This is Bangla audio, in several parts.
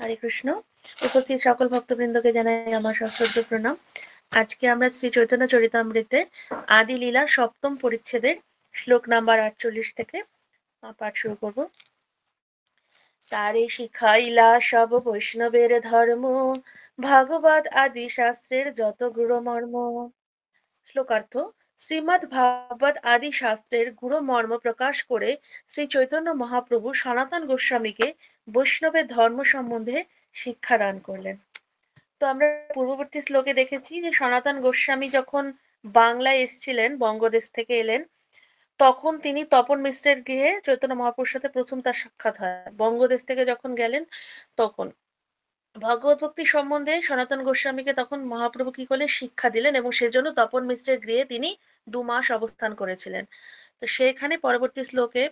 হরে কৃষ্ণ। উপস্থিত সকল ভক্তবৃন্দকে জানাই আমার সশ্রদ্ধ প্রণাম। আজকে আমরা শ্রী চৈতন্য চরিতামৃতে আদি লীলার সপ্তম পরিচ্ছেদের শ্লোক নাম্বার 48 থেকে পাঠ শুরু করব। তারে শিখাইলা সব বৈষ্ণবের ধর্ম, ভাগবত আদি শাস্ত্রের যত গুরু মর্ম। শ্লোকার্থ: শ্রীমদ্ ভাগবত আদি শাস্ত্রের গুরু মর্ম প্রকাশ করে শ্রী চৈতন্য মহাপ্রভু সনাতন গোস্বামীকে বৈষ্ণবের ধর্ম সম্বন্ধে শিক্ষাদান করলেন। তো আমরা পূর্ববর্তী শ্লোকে দেখেছি যে সনাতন গোস্বামী যখন বাংলায় এসেছিলেন, বঙ্গদেশ থেকে এলেন, তখন তিনি তপন মিশ্রের গৃহে চৈতন্য মহাপুরুর সাথে প্রথম তার সাক্ষাৎ হয়। বঙ্গদেশ থেকে যখন গেলেন তখন ভগবত ভক্তি সম্বন্ধে সনাতন গোস্বামীকে তখন মহাপ্রভু কি করলেন, শিক্ষা দিলেন, এবং সেজন্য তপন মিশ্রের গৃহে তিনি 2 মাস অবস্থান করেছিলেন। তো সেখানে পরবর্তী শ্লোকে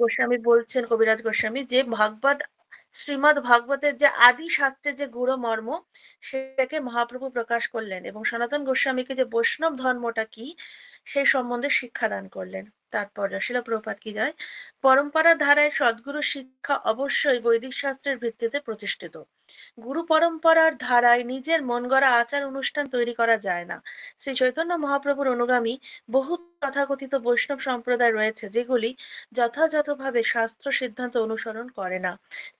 গোস্বামী বলছেন, কবিরাজ গোস্বামী, যে ভাগবত শ্রীমদ্ ভাগবতের যে আদি শাস্ত্রের যে গুরু মর্ম সেটাকে মহাপ্রভু প্রকাশ করলেন এবং সনাতন গোস্বামীকে যে বৈষ্ণব ধর্মটা কি সেই সম্বন্ধে শিক্ষাদান করলেন। তারপর শিল প্রভুপাদ কি যায়, পরম্পরার ধারায় সদ্গুরু শিক্ষা অবশ্যই বৈদিক শাস্ত্রের ভিত্তিতে প্রতিষ্ঠিত। গুরু পরম্পরার ধারায় নিজের মন গড়া আচার অনুষ্ঠান তৈরি করা যায় না। শ্রী চৈতন্য মহাপ্রভুর অনুগামী বহু তথাকথিত বৈষ্ণব সম্প্রদায় রয়েছে যেগুলি যথাযথভাবে শাস্ত্র সিদ্ধান্ত অনুসরণ করে না,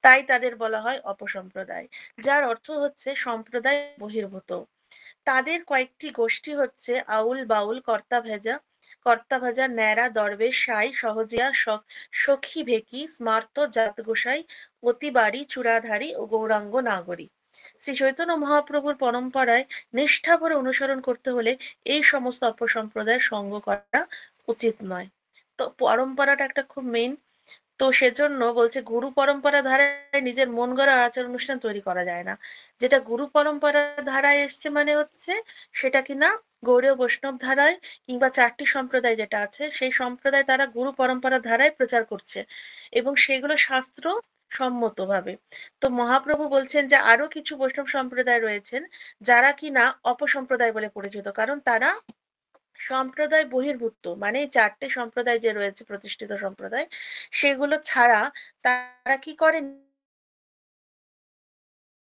তাই তাদের বলা হয় অপসম্প্রদায়, যার অর্থ হচ্ছে সম্প্রদায় বহির্ভূত। তাদের কয়েকটি গোষ্ঠী হচ্ছে আউল বাউল, কর্তা ভেজা, ন্যাড়া, দরবেশ, সাই, সহজিয়া, সখী ভেকি, স্মার্ত, জাত গোসাই, অতিবাড়ি, চূড়াধারী ও গৌরাঙ্গ নাগরী। শ্রী চৈতন্য মহাপ্রভুর পরম্পরায় নিষ্ঠাভরে অনুসরণ করতে হলে এই সমস্ত অপসম্প্রদায়ের সঙ্গ করা উচিত নয়। তো পরম্পরাটা একটা খুব মেইন। তো সেজন্য বলছে গুরু পরম্পরা ধারায় নিজের মন গড়া আচার অনুষ্ঠান তৈরি করা যায় না। যেটা গুরু পরম্পরা ধারায় এসছে মানে হচ্ছে সেটা কিনা গৌড়ীয় বৈষ্ণব ধারায় কিংবা 4টি সম্প্রদায় যেটা আছে সেই সম্প্রদায় তারা গুরু পরম্পরা ধারায় প্রচার করছে এবং সেগুলো শাস্ত্র সম্মতভাবে। তো মহাপ্রভু বলছেন যে আরো কিছু বৈষ্ণব সম্প্রদায় রয়েছেন যারা কিনা অপসম্প্রদায় বলে পরিচিত, কারণ তারা সম্প্রদায় বহির্ভূত, মানে এই 4টে সম্প্রদায় যে রয়েছে প্রতিষ্ঠিত সম্প্রদায়, সেগুলো ছাড়া তারা কি করে,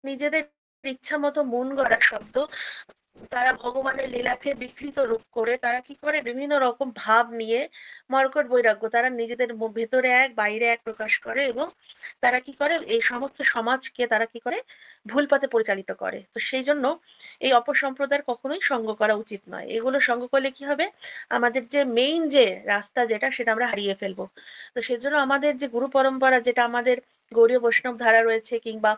নিজেদের ইচ্ছা মতো মন গড়া শব্দ, তারা ভগবানের লীলাকে বিকৃত রূপ করে তারা কি করে বিভিন্ন রকম ভাব নিয়ে মর্কট বৈরাগ্য তারা নিজেদের ভেতরে এক বাইরে এক প্রকাশ করে এবং তারা কি করে এই সমস্ত সমাজকে তারা কি করে ভুল পথে পরিচালিত করে। তো সেই জন্য এই অপসম্প্রদায়ের কখনোই সঙ্গ করা উচিত নয়। এগুলো সঙ্গ করলে কি হবে, আমাদের যে মেইন যে রাস্তা যেটা সেটা আমরা হারিয়ে ফেলবো। তো সেজন্য আমাদের যে গুরু পরম্পরা, যেটা আমাদের গৌড়ীয় বৈষ্ণব ধারা রয়েছে কিংবা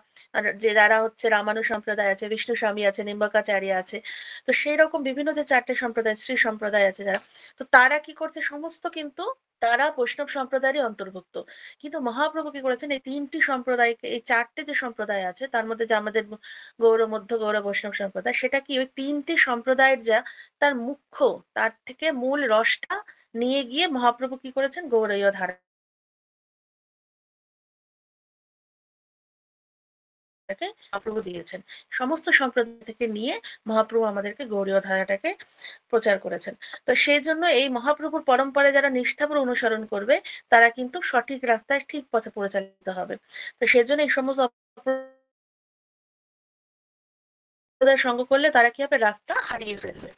যে যারা হচ্ছে রামানু সম্প্রদায় আছে, বিষ্ণু স্বামী আছে, নিম্বাকাচার্য আছে, তো সেই রকম বিভিন্ন যে 4টে সম্প্রদায়, শ্রী সম্প্রদায় আছে যারা, তো তারা কি করছে, সমস্ত কিন্তু তারা বৈষ্ণব সম্প্রদায়েরই অন্তর্ভুক্ত। কিন্তু মহাপ্রভু কি করেছেন, এই 3টি সম্প্রদায়কে, এই 4টে যে সম্প্রদায় আছে তার মধ্যে যে আমাদের গৌড়, মধ্য গৌড়, বৈষ্ণব সম্প্রদায়, সেটা কি ওই 3টি সম্প্রদায়ের যা তার মুখ্য, তার থেকে মূল রসটা নিয়ে গিয়ে মহাপ্রভু কি করেছেন, গৌড়ীয় ধারা মহাপ্রভু দিয়েছেন। সমস্ত সম্প্রদায় থেকে নিয়ে মহাপ্রভু আমাদেরকে গৌড়ীয় ধারাটাকে প্রচার করেছেন। তো সেই জন্য এই মহাপ্রভুর পরম্পরায় যারা নিষ্ঠাভরে অনুসরণ করবে তারা কিন্তু সঠিক রাস্তায় ঠিক পথে পরিচালিত হবে। তো সেজন্য এই সমস্ত সম্প্রদায়ের সঙ্গ করলে তারা কি হবে, রাস্তা হারিয়ে ফেলবে।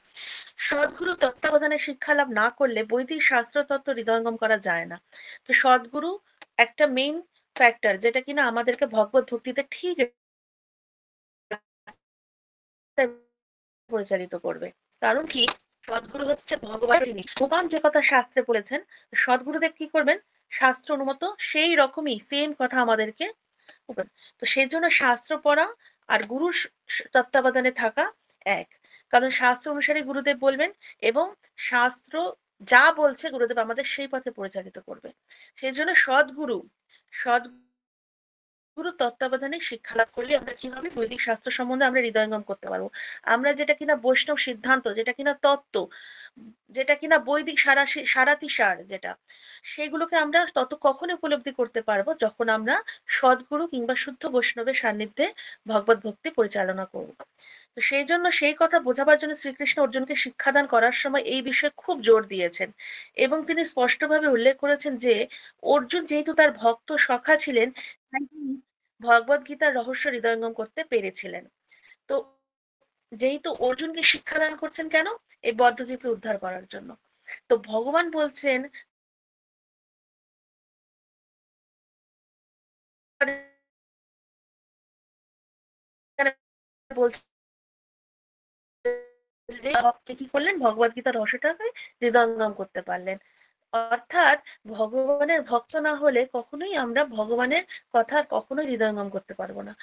সদ্গুরু তত্ত্বাবধানে শিক্ষা লাভ না করলে বৈদিক শাস্ত্র তত্ত্ব হৃদয়ঙ্গম করা যায় না। তো সদ্গুরু একটা মেইন ফ্যাক্টর যেটা কিনা আমাদেরকে ভগবত ভক্তিতে ঠিক পরিচালিত করবে। কারণ কি, সদ্গুরু হচ্ছে ভগবান, তিনি ভগবান যে কথা শাস্ত্রে বলেছেন, সদ্গুরুদেব কি করবেন, শাস্ত্র অনুমত সেই রকমই সেম কথা আমাদেরকে বলবেন। তো সেই জন্য শাস্ত্র পড়া আর গুরু তত্ত্বাবধানে থাকা এক। কারণ শাস্ত্র অনুসারে গুরুদেব বলবেন এবং শাস্ত্র যা বলছে গুরুদেব আমাদের সেই পথে পরিচালিত করবে। সেই জন্য সদ্গুরু গুরু তত্ত্বাবধানে শিক্ষা লাভ করলে আমরা কি হবে, বৈদিক শাস্ত্র সম্বন্ধে আমরা হৃদয়ঙ্গম করতে পারবো। আমরা যেটা কিনা বৈষ্ণব সিদ্ধান্ত, যেটা কিনা তত্ত্ব, যেটা কিনা বৈদিক সারাতিসার যেটা, সেগুলোকে আমরা তত কখন উপলব্ধি করতে পারবো যখন আমরা সদ্গুরু কিংবা শুদ্ধ বৈষ্ণবের সান্নিধ্যে ভগবত ভক্তি পরিচালনা করব। তো সেই জন্য সেই কথা বোঝাবার জন্য শ্রীকৃষ্ণ অর্জুনকে শিক্ষাদান করার সময় এই বিষয়ে খুব জোর দিয়েছেন এবং তিনি স্পষ্টভাবে উল্লেখ করেছেন যে অর্জুন যেহেতু তার ভক্ত সখা ছিলেন, তাই তিনি ভগবদ গীতার রহস্য হৃদয়ঙ্গম করতে পেরেছিলেন। তো যেহেতু অর্জুনকে শিক্ষাদান করছেন কেন? এই বদ্ধজীবকে উদ্ধার করার জন্য। তো ভগবান বলছেন বলছেন যে আপনি কি করলেন? ভগবদ গীতার রহস্যটাকে হৃদয়ঙ্গম করতে পারলেন। অর্থাৎ ভগবানের ভক্ত না হলে কখনোই আমরা ভগবানের কথা কখনোই হৃদয়ঙ্গম করতে পারবো না।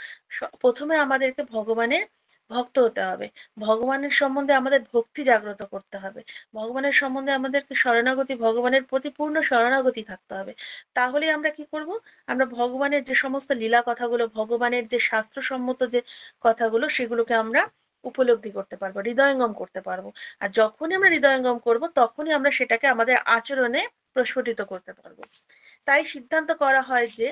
প্রথমে আমাদেরকে ভগবানের ভক্ত হতে হবে। ভগবানের সম্বন্ধে আমাদের ভক্তি জাগ্রত করতে হবে। ভগবানের সম্বন্ধে আমাদেরকে শরণাগতি, ভগবানের প্রতি পূর্ণ শরণাগতি থাকতে হবে। তাহলেই আমরা কি করব? আমরা ভগবানের যে সমস্ত লীলা কথাগুলো, ভগবানের যে শাস্ত্রসম্মত যে কথাগুলো, সেগুলোকে আমরা উপলব্ধি করতে পারবো, হৃদয়ঙ্গম করতে পারবো। আর যখনই আমরা হৃদয়ঙ্গম করব, তখনই আমরা সেটাকে আমাদের আচরণে প্রস্ফুটিত করতে পারবো। তাই সিদ্ধান্ত করা হয় যে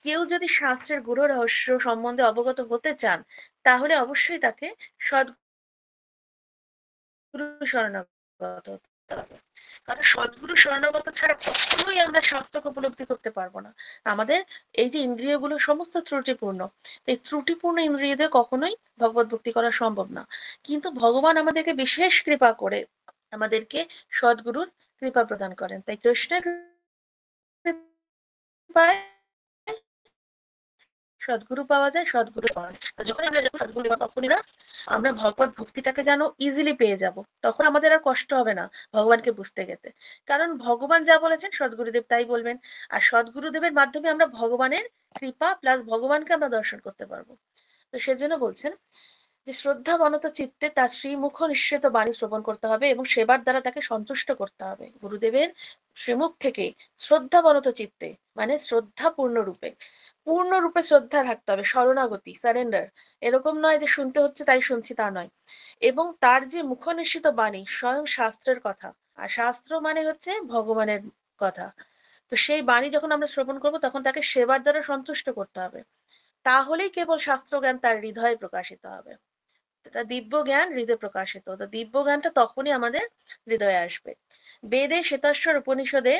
কেউ যদি শাস্ত্রের গূঢ় রহস্য সম্বন্ধে অবগত হতে চান, তাহলে অবশ্যই তাকে সদ্গুরু শরণাগত হতে হবে। কারণ সদ্গুরু শরণাগত ছাড়া কখনোই আমরা শাস্ত্রকে উপলব্ধি করতে পারবো না। আমাদের এই যে ইন্দ্রিয়গুলো সমস্ত ত্রুটিপূর্ণ, এই ত্রুটিপূর্ণ ইন্দ্রিয় দিয়ে কখনোই ভগবত ভক্তি করা সম্ভব না। কিন্তু ভগবান আমাদেরকে বিশেষ কৃপা করে আমাদেরকে সদ্গুরুর কৃপা প্রদান করেন। তাই কৃষ্ণের কৃপায় সদ্গুরু পাওয়া যায়, সদ্গুরু পাওয়া যায়। তো যখন আমরা যখন সদ্গুরু পাবো, তখনই না আমরা ভগবত ভক্তিটাকে যেন ইজিলি পেয়ে যাব। তখন আমাদের আর কষ্ট হবে না ভগবানকে বুঝতে গেতে। কারণ ভগবান যা বলেছেন সদ্গুরুদেব তাই বলবেন। আর সদ্গুরুদেবের মাধ্যমে আমরা ভগবানের কৃপা প্লাস ভগবানকে আমরা দর্শন করতে পারবো। তো সেজন্য বলছেন যে শ্রদ্ধাবনত চিত্তে তার শ্রীমুখ নিঃসৃত বাণী শ্রবণ করতে হবে এবং সেবার দ্বারা তাকে সন্তুষ্ট করতে হবে। গুরুদেবের শ্রীমুখ থেকে শ্রদ্ধাবনত চিত্তে, মানে শ্রদ্ধা পূর্ণরূপে শ্রদ্ধা থাকতে হবে, শরণাগতি, সারেন্ডার। এরকম নয় যে শুনতে হচ্ছে তাই শুনছি, তা নয়। এবং তার যে মুখ নিঃসৃত বাণী স্বয়ং শাস্ত্রের কথা, আর শাস্ত্র মানে হচ্ছে ভগবানের কথা। তো সেই বাণী যখন আমরা শ্রবণ করবো, তখন তাকে সেবার দ্বারা সন্তুষ্ট করতে হবে। তাহলেই কেবল শাস্ত্র জ্ঞান তার হৃদয়ে প্রকাশিত হবে। তা দিব্য জ্ঞান হৃদয়ে প্রকাশিত, তো দিব্য জ্ঞানটা তখনই আমাদের হৃদয়ে আসবে। বেদে শ্বেতাশ্বর উপনিষদে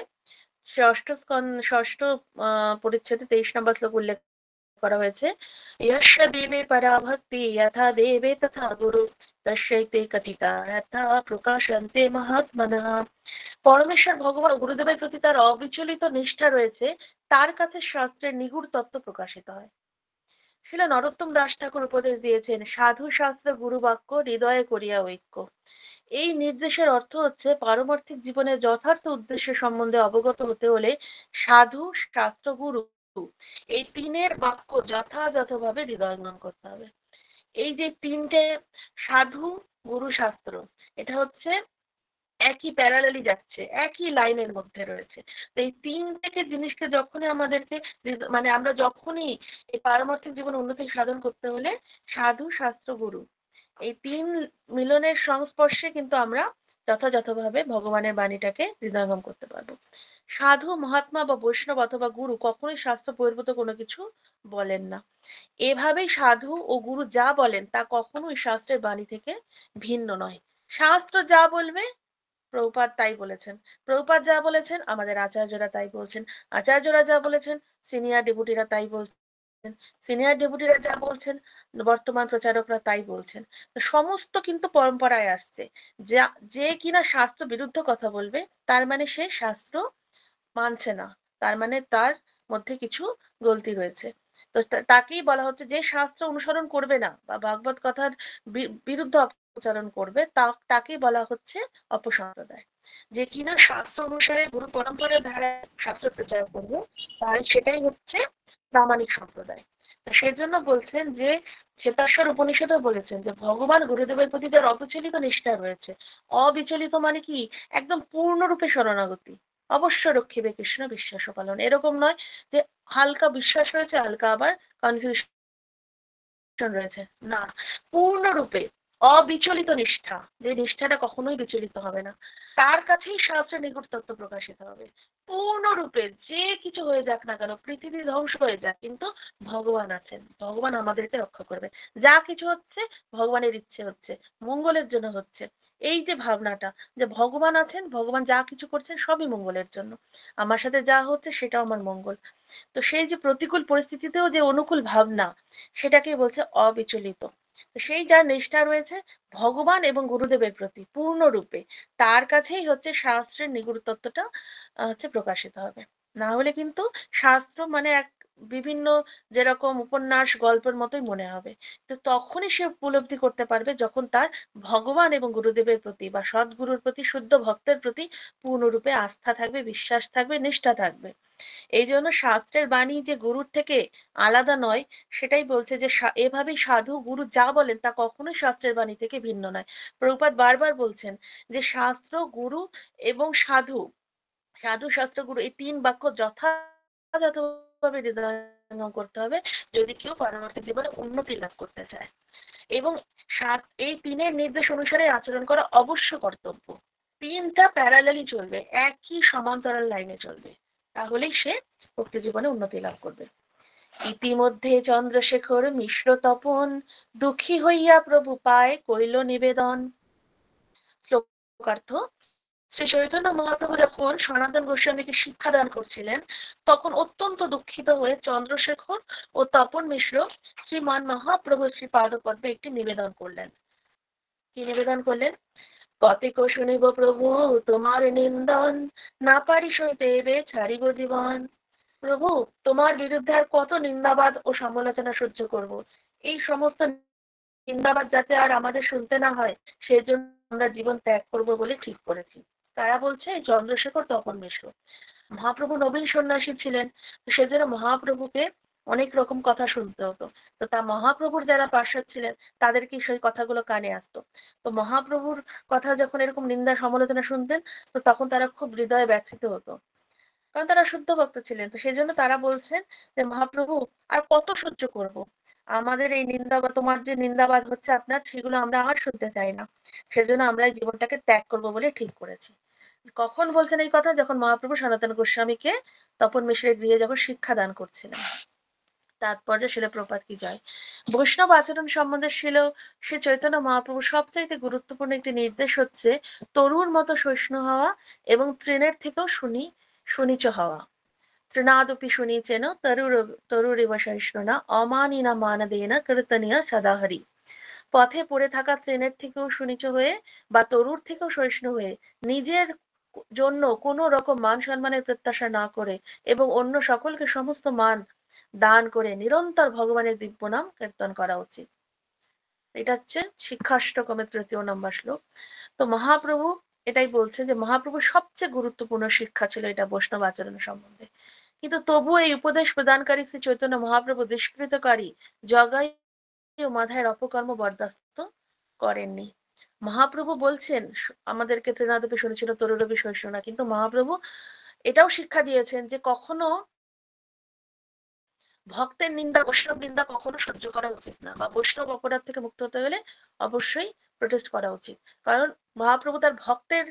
ষষ্ঠ পরিচ্ছেদে 23 নম্বর শ্লোক উল্লেখ করা হয়েছে, यस्य देवे परा भक्ति यथा देवे तथा गुरु तस्यैते कथिता यथा প্রকাশন্তে মহাত্মনঃ। পরমেশ্বর ভগবান গুরুদেবের প্রতি তার অবিচলিত নিষ্ঠা রয়েছে, তার কাছে শাস্ত্রের নিগূঢ় তত্ত্ব প্রকাশিত হয়। শিলা নরোত্তম দাস ঠাকুর উপদেশ দিয়েছেন, সাধু শাস্ত্র গুরু বাক্য হৃদয়ে করিয়া ঐক্য। এই নির্দেশের অর্থ হচ্ছে পারমার্থিক জীবনের যথার্থ উদ্দেশ্য সম্বন্ধে অবগত হতে হলে সাধু, শাস্ত্র, গুরু, এই তিনের বাক্য যথাযথভাবে হৃদয়ঙ্গম করতে হবে। এই যে তিনটে সাধু, গুরু, শাস্ত্র, এটা হচ্ছে একই প্যারালালি যাচ্ছে, একই লাইনের মধ্যে রয়েছে। তো এই তিন থেকে জিনিসকে যখনই আমাদেরকে মানে আমরা যখনই এই পারমার্থিক জীবন উন্নতি সাধন করতে হলে সাধু, শাস্ত্র, গুরু, এই তিন মিলনের সংস্পর্শে কিন্তু আমরা যথাযথভাবে ভগবানের বাণীটাকে হৃদয়ঙ্গম করতে পারবো। সাধু, মহাত্মা বা বৈষ্ণব অথবা গুরু কখনোই শাস্ত্র বহির্ভূত কোনো কিছু বলেন না। এভাবেই সাধু ও গুরু যা বলেন তা কখনোই শাস্ত্রের বাণী থেকে ভিন্ন নয়। শাস্ত্র যা বলবে প্রভুপাদ তাই বলেছেন, প্রভুপাদ যা বলেছেন আমাদের আচার্যরা তাই বলছেন, আচার্যরা যা বলেছেন সিনিয়র ডেপুটিরা তাই বলছেন, সিনিয়র ডেপুটিরা যা বলছেন বর্তমান প্রচারকরা তাই বলছেন। তো সমস্ত কিন্তু পরম্পরায় আসছে। যা যে কিনা শাস্ত্র বিরুদ্ধ কথা বলবে, তার মানে সে শাস্ত্র মানছে না, তার মানে তার মধ্যে কিছু গলতি রয়েছে। তো তাকেই বলা হচ্ছে যে শাস্ত্র অনুসরণ করবে না বা ভাগবত কথার বিরুদ্ধে অপপ্রচারণ করবে, তাকেই বলা হচ্ছে অপসম্প্রদায়। যে কিনা শাস্ত্র অনুসারে গুরু পরম্পরার ধারায় শাস্ত্র প্রচার করবে, তাই সেটাই হচ্ছে প্রামাণিক সম্প্রদায়। তো সেজন্য বলছেন যে শ্বেতাশ্বর উপনিষদও বলেছেন যে ভগবান গুরুদেবের প্রতি যার অবিচলিত নিষ্ঠা রয়েছে, অবিচলিত মানে কি, একদম পূর্ণরূপে শরণাগতি, অবশ্য রক্ষিবে কৃষ্ণ বিশ্বাস পালন। এরকম নয় যে হালকা বিশ্বাস রয়েছে, হালকা আবার কনফিউশন রয়েছে, না, পূর্ণরূপে অবিচলিত নিষ্ঠা, যে নিষ্ঠাটা কখনোই বিচলিত হবে না, তার কাছেই শাস্ত্রের নিগূঢ় তত্ত্ব প্রকাশিত হবে। পূর্ণরূপে যে কিছু হয়ে যাক না কেন, পৃথিবী ধ্বংস হয়ে যাক, কিন্তু ভগবান আছেন, ভগবান আমাদেরকে রক্ষা করবে। যা কিছু হচ্ছে ভগবানের ইচ্ছে হচ্ছে, মঙ্গলের জন্য হচ্ছে। এই যে ভাবনাটা, যে ভগবান আছেন, ভগবান যা কিছু করছেন সবই মঙ্গলের জন্য, আমার সাথে যা হচ্ছে সেটাও আমার মঙ্গল। তো সেই যে প্রতিকূল পরিস্থিতিতেও যে অনুকূল ভাবনা, সেটাকে বলছে অবিচলিত। তো সেই যার নিষ্ঠা রয়েছে ভগবান এবং গুরুদেবের প্রতি পূর্ণরূপে, তার কাছেই হচ্ছে শাস্ত্রের নিগূঢ় তত্ত্বটা হচ্ছে প্রকাশিত হবে। না হলে কিন্তু শাস্ত্র মানে এক বিভিন্ন যেরকম উপন্যাস গল্পের মতোই মনে হবে। তো তখনই সে উপলব্ধি করতে পারবে যখন তার ভগবান এবং গুরুদেবের প্রতি বা সদ্গুরুর প্রতি, শুদ্ধ ভক্তের প্রতি পূর্ণরূপে আস্থা থাকবে, বিশ্বাস থাকবে, নিষ্ঠা থাকবে। এই জন্য শাস্ত্রের বাণী যে গুরুর থেকে আলাদা নয়, সেটাই বলছে যে এভাবেই সাধু গুরু যা বলেন তা কখনোই শাস্ত্রের বাণী থেকে ভিন্ন নয়। প্রভুপাদ বারবার বলছেন যে শাস্ত্র, গুরু এবং সাধু, সাধু শাস্ত্র গুরু, এই তিন বাক্য যথাযথভাবে হৃদয়ঙ্গম করতে হবে যদি কেউ পরবর্তী জীবনে উন্নতি লাভ করতে চায়। এবং এই তিনের নির্দেশ অনুসারে আচরণ করা অবশ্য কর্তব্য। তিনটা প্যারালালি চলবে, একই সমান্তরাল লাইনে চলবে, তাহলেই সে ভক্তি জীবনে উন্নতি লাভ করবে। ইতিমধ্যে চন্দ্রশেখর মিশ্র তপন, দুঃখী হইয়া প্রভু পায় কইল নিবেদন। শ্লোকার্থ: শ্রী চৈতন্য মহাপ্রভু যখন সনাতন গোস্বামীকে শিক্ষাদান করছিলেন, তখন অত্যন্ত দুঃখিত হয়ে চন্দ্রশেখর ও তপন মিশ্র শ্রীমান মহাপ্রভু শ্রী পাদপদ্মে একটি নিবেদন করলেন। কি নিবেদন করলেন? কতিক শুনিব প্রভু তোমার নিন্দন, না পারি সইতে এবে ছাড়িব জীবন। প্রভু, তোমার বিরুদ্ধে আর কত নিন্দাবাদ ও সমালোচনা সহ্য করব? এই সমস্ত নিন্দাবাদ যাতে আর আমাদের শুনতে না হয়, সেজন্য আমরা জীবন ত্যাগ করব বলে ঠিক করেছি। তারা বলছে চন্দ্রশেখর তপন মিশ্র। মহাপ্রভু নবীন সন্ন্যাসী ছিলেন, তো সেজন্য মহাপ্রভুকে অনেক রকম কথা শুনতে হতো। তো তা মহাপ্রভুর যারা পার্ষদ ছিলেন তাদেরকে সেই কথাগুলো কানে আসতো। তো মহাপ্রভুর কথা যখন এরকম নিন্দা সমালোচনা শুনতেন, তো তখন তারা খুব হৃদয়ে ব্যথিত হতো, কারণ তারা শুদ্ধ ভক্ত ছিলেন। তো সেই জন্য তারা বলছেন যে মহাপ্রভু, আর কত সহ্য করব? আমাদের এই নিন্দা বা তোমার যে নিন্দাবাদ হচ্ছে আপনার, সেগুলো আমরা আর শুনতে চাই না। সেজন্য আমরা এই জীবনটাকে ত্যাগ করব বলে ঠিক করেছি। কখন বলছেন এই কথা? যখন মহাপ্রভু সনাতন গোস্বামীকে তপন মিশ্রের গৃহে যখন শিক্ষা দান করছিলেন। তাৎপর্য শিল প্রপাত কি জয়। বৈষ্ণব আচরণ সম্বন্ধে শ্রী চৈতন্য মহাপ্রভু সবচাইতে গুরুত্বপূর্ণ একটি নির্দেশ হচ্ছে তরুর মতো সহিষ্ণু হওয়া এবং তৃণের থেকেও সুনিচ হওয়া। তৃণাদপি শুনিচেন তরুরিব সহিষ্ণুনা অমানিনা মানদেনা কীর্তনীয় সদাহরি। পথে পড়ে থাকা তৃণের থেকেও সুনিচ হয়ে বা তরুর থেকেও সহিষ্ণু হয়ে, নিজের জন্য কোনো রকম মান সম্মানের প্রত্যাশা না করে এবং অন্য সকলকে সমস্ত মান দান করে নিরন্তর ভগবানের দিব্য নাম কীর্তন করা উচিত। এটা হচ্ছে শিক্ষাষ্টকমের ৩য় নম্বর শ্লোক। তো মহাপ্রভু এটাই বলছে যে মহাপ্রভুর সবচেয়ে গুরুত্বপূর্ণ শিক্ষা ছিল এটা বৈষ্ণব আচরণ সম্বন্ধে। কিন্তু তবুও এই উপদেশ প্রদানকারী শ্রী চৈতন্য মহাপ্রভু দুষ্কৃতকারী জগাই ও মাধায়ের অপকর্ম বরদাস্ত করেননি। মহাপ্রভু বলছেন আমাদেরকে তৃণাদপি শুনেছিল তরুরবি সহিষ্ণু না, কিন্তু মহাপ্রভু এটাও শিক্ষা দিয়েছেন যে কখনো ভক্তের নিন্দা, বৈষ্ণব নিন্দা কখনো সহ্য করা উচিত না, বা বৈষ্ণব অপরাধ থেকে মুক্ত হতে হলে অবশ্যই প্রোটেস্ট করা উচিত। কারণ মহাপ্রভু তার ভক্তের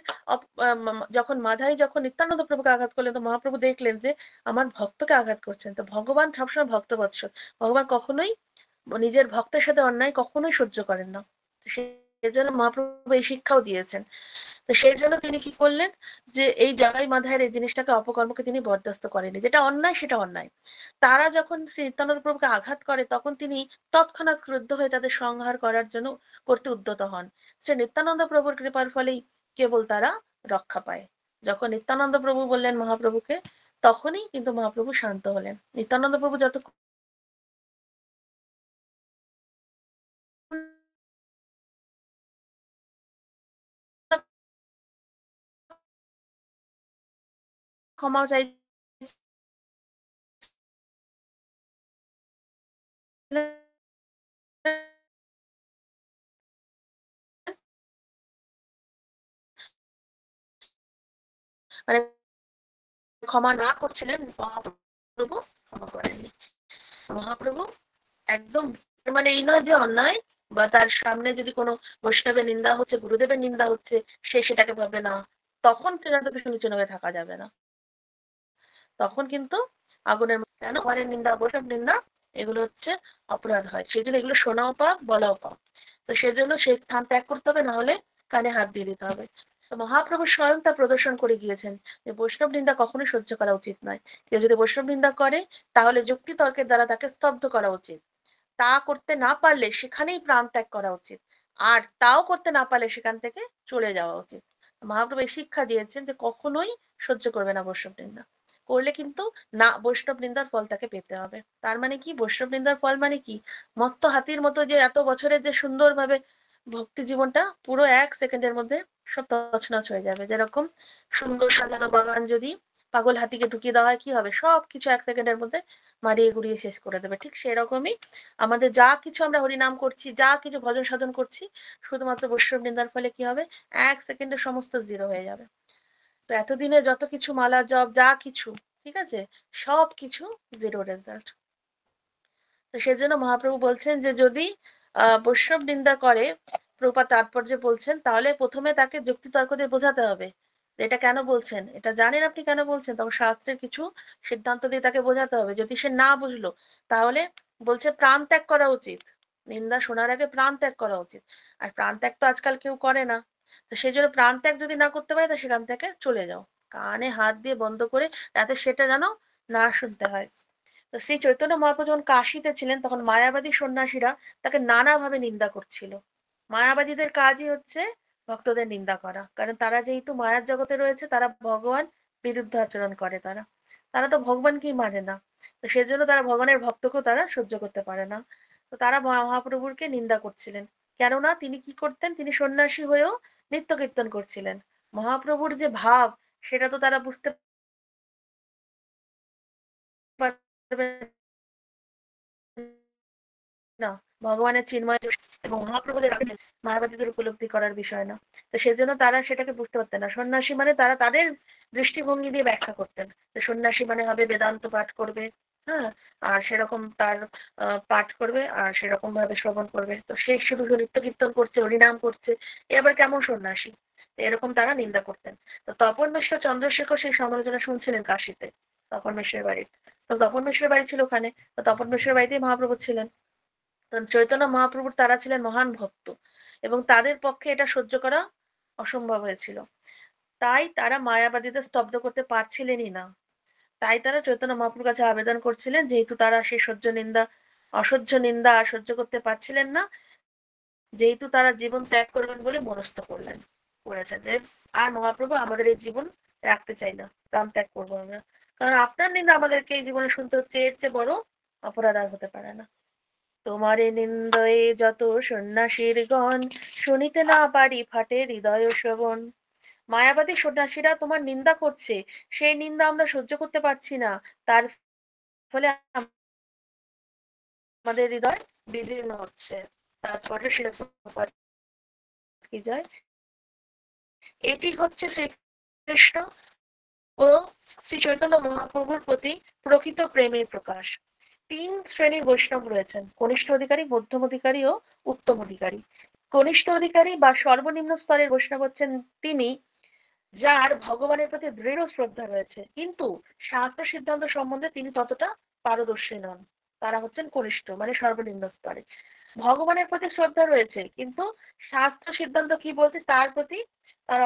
যখন মাধাই যখন নিত্যানন্দ প্রভুকে আঘাত করলেন, তো মহাপ্রভু দেখলেন যে আমার ভক্তকে আঘাত করছেন। তো ভগবান সবসময় ভক্তবৎসল, ভগবান কখনোই নিজের ভক্তের সাথে অন্যায় কখনোই সহ্য করেন না। সেই জন্য মহাপ্রভু এই শিক্ষাও দিয়েছেন। তো সেই জন্য তিনি কি করলেন, যে এই জাগাই মাধায়ের এই জিনিসটাকে, অপকর্মকে তিনি বরদাস্ত করেনি। যেটা অন্যায় সেটা অন্যায়। তারা যখন শ্রী নিত্যানন্দ প্রভুকে আঘাত করে, তখন তিনি তৎক্ষণাৎ ক্রুদ্ধ হয়ে তাদের সংহার করার জন্য করতে উদ্যত হন। শ্রী নিত্যানন্দ প্রভুর কৃপার ফলেই কেবল তারা রক্ষা পায়। যখন নিত্যানন্দ প্রভু বললেন মহাপ্রভুকে, তখনই কিন্তু মহাপ্রভু শান্ত হলেন। নিত্যানন্দ প্রভু যত ক্ষমা চাইছিলেন, মানে ক্ষমা না করছিলেন, মহাপ্রভু ক্ষমা করেননি। মহাপ্রভু একদম, মানে এই নয় যে অন্যায় বা তার সামনে যদি কোনো বৈষ্ণবের নিন্দা হচ্ছে, গুরুদেবের নিন্দা হচ্ছে, সে সেটাকে ভাবে না, তখন সেটা থেকে সুনিচন হয়ে থাকা যাবে না। তখন কিন্তু আগুনের কেন ঘরের নিন্দা, বৈষ্ণব নিন্দা এগুলো হচ্ছে অপরাধ হয়। সেই জন্য এগুলো শোনাও পাপ, বলাও পাপ। তো সেজন্য সেই স্থান ত্যাগ করতে হবে, না হলে কানে হাত দিয়ে দিতে হবে। তো মহাপ্রভু স্বয়ং তা প্রদর্শন করে গিয়েছেন যে বৈষ্ণব নিন্দা কখনোই সহ্য করা উচিত নয়। কেউ যদি বৈষ্ণব নিন্দা করে তাহলে যুক্তি তর্কের দ্বারা তাকে স্তব্ধ করা উচিত। তা করতে না পারলে সেখানেই প্রাণ ত্যাগ করা উচিত। আর তাও করতে না পারলে সেখান থেকে চলে যাওয়া উচিত। মহাপ্রভু এই শিক্ষা দিয়েছেন যে কখনোই সহ্য করবে না বৈষ্ণব নিন্দা। করলে কিন্তু না, বৈষ্ণব নিন্দার ফল তাকে পেতে হবে। তার মানে কি, বৈষ্ণব নিন্দার ফল মানে কি, মত্ত হাতির মতো যে এত বছরের যে সুন্দরভাবে ভক্তি জীবনটা পুরো 1 সেকেন্ডের মধ্যে সব তছনছ হয়ে যাবে। যেরকম সুন্দর সাজানো বাগান যদি পাগল হাতিকে ঢুকিয়ে দেওয়া হয়, কি হবে, সবকিছু 1 সেকেন্ডের মধ্যে মারিয়ে গুড়িয়ে শেষ করে দেবে। ঠিক সেরকমই আমাদের যা কিছু আমরা হরিনাম করছি, যা কিছু ভজন সাধন করছি, শুধুমাত্র বৈষ্ণব নিন্দার ফলে কি হবে, 1 সেকেন্ডে সমস্ত জিরো হয়ে যাবে। তো এতদিনে যত কিছু মালা জপ যা কিছু, ঠিক আছে, সব কিছু জিরো রেজাল্ট। তো সেজন্য মহাপ্রভু বলছেন যে যদি বৈষ্ণব নিন্দা করে, প্রভুপাদ তাৎপর্যে বলছেন, তাহলে প্রথমে তাকে যুক্তি তর্ক দিয়ে বোঝাতে হবে যে এটা কেন বলছেন, এটা জানেন আপনি কেন বলছেন, তখন শাস্ত্রের কিছু সিদ্ধান্ত দিয়ে তাকে বোঝাতে হবে। যদি সে না বুঝলো, তাহলে বলছে প্রাণ ত্যাগ করা উচিত। নিন্দা শোনার আগে প্রাণ ত্যাগ করা উচিত। আর প্রাণ ত্যাগ তো আজকাল কেউ করে না। তো সেই জন্য প্রাণ ত্যাগ যদি না করতে পারে, তা সেখান থেকে চলে যাও, কানে হাত দিয়ে বন্ধ করে, যাতে সেটা যেন না শুনতে হয়। তো শ্রী চৈতন্য মহাপ্রভু যখন কাশীতে ছিলেন, তখন মায়াবাদী সন্ন্যাসীরা তাকে নানাভাবে নিন্দা করছিল। মায়াবাদীদের কাজই হচ্ছে ভক্তদের নিন্দা করা, কারণ তারা যেহেতু মায়ার জগতে রয়েছে, তারা ভগবান বিরুদ্ধ আচরণ করে। তারা তারা তো ভগবানকেই মানে না। তো সেজন্য তারা ভগবানের ভক্তকেও তারা সহ্য করতে পারে না। তো তারা মহাপ্রভুরকে নিন্দা করছিলেন। কেননা তিনি কি করতেন, তিনি সন্ন্যাসী হয়েও নিত্য কীর্তন করছিলেন। মহাপ্রভুর যে ভাব, সেটা তো তারা বুঝতে পারবে না। ভগবানের চিন্ময় এবং মহাপ্রভুদের আগে মায়াবাদীদের উপলব্ধি করার বিষয় না। তো সেজন্য তারা সেটাকে বুঝতে পারতেন না। সন্ন্যাসী মানে তারা তাদের দৃষ্টিভঙ্গি দিয়ে ব্যাখ্যা করতেন যে সন্ন্যাসী মানে হবে বেদান্ত পাঠ করবে, হ্যাঁ, আর সেরকম তার পাঠ করবে আর সেরকম ভাবে শ্রবণ করবে। তো সে শুধু নিত্য কীর্তন করছে, হরিনাম করছে, এ আবার কেমন সন্ন্যাসী, এরকম তারা নিন্দা করতেন। তো তপন মিশ্র চন্দ্রশেখর সেই সমালোচনা শুনছিলেন কাশীতে, তপন মিশ্রের বাড়ি। তো তপন মিশ্রের বাড়ি ছিল ওখানে। তো তপন মিশ্রের বাড়িতেই মহাপ্রভু ছিলেন। তো চৈতন্য মহাপ্রভুর তারা ছিলেন মহান ভক্ত, এবং তাদের পক্ষে এটা সহ্য করা অসম্ভব হয়েছিল। তাই তারা মায়াবাদীদের স্তব্ধ করতে পারছিলেনই না। তাই তারা চৈতন্য মহাপ্রভুর কাছে আবেদন করছিলেন, যেহেতু তারা সেই অসহ্য নিন্দা আর সহ্য করতে পারছিলেন না, যেহেতু তারা জীবন ত্যাগ করবেন বলে মনস্থ করেছেন যে আর মহাপ্রভু আমাদের এই জীবন রাখতে চাই না, প্রাণ ত্যাগ করবো আমরা, কারণ আপনার নিন্দা আমাদেরকে এই জীবনে শুনতে হচ্ছে, এর চেয়ে বড় অপরাধ আর হতে পারে না। তোমারে নিন্দয়ে যত সন্ন্যাসীর গণ, শুনিতে না পারি ফাটে হৃদয় শ্রবণ। মায়াবাদী সন্ন্যাসীরা তোমার নিন্দা করছে, সেই নিন্দা আমরা সহ্য করতে পারছি না, তার ফলে আমাদের হৃদয় বিদীর্ণ হচ্ছে। তারপরে সেরকম কি যায়, এটি হচ্ছে শ্রীকৃষ্ণ ও শ্রী চৈতন্য মহাপ্রভুর প্রতি প্রকৃত প্রেমের প্রকাশ। 3 শ্রেণীর বৈষ্ণব রয়েছেন: কনিষ্ঠ অধিকারী, মধ্যম অধিকারী ও উত্তম অধিকারী। কনিষ্ঠ অধিকারী বা সর্বনিম্ন স্তরের বৈষ্ণব হচ্ছেন তিনি যার ভগবানের প্রতি দৃঢ় শ্রদ্ধা রয়েছে, কিন্তু শাস্ত্র সিদ্ধান্ত সম্বন্ধে তিনি ততটা পারদর্শী নন। তারা হচ্ছেন কনিষ্ঠ, মানে সর্বনিম্ন স্তরে। ভগবানের প্রতি শ্রদ্ধা রয়েছে, কিন্তু শাস্ত্র সিদ্ধান্ত কি বলছে তার প্রতি তার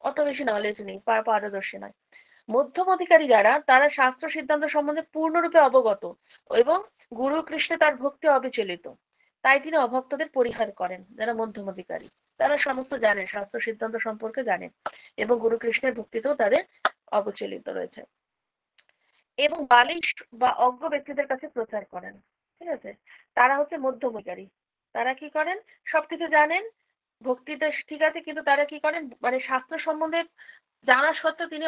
অত বেশি নলেজ নেই, পারদর্শী নয়। মধ্যম অধিকারী যারা, তারা শাস্ত্র সিদ্ধান্ত সম্বন্ধে পূর্ণরূপে অবগত এবং গুরু কৃষ্ণে তার ভক্তি অবিচলিত। তাই তিনি অভক্তদের পরিহার করেন। যারা মধ্যম অধিকারী, তারা সমস্ত জানেন, শাস্ত্র সিদ্ধান্ত সম্পর্কে জানেন এবং গুরু কৃষ্ণের ভক্তিতেও তাদের অবিচলিত রয়েছে, এবং বালিশ বা অজ্ঞ ব্যক্তিদের কাছে প্রচার করেন। ঠিক আছে, তারা হচ্ছে মধ্যম অধিকারী। তারা কি করেন, সবকিছু জানেন, ভক্তিতে ঠিক আছে, কিন্তু তারা কি করেন, মানে শাস্ত্র সম্বন্ধে জানা সত্ত্বেও তিনি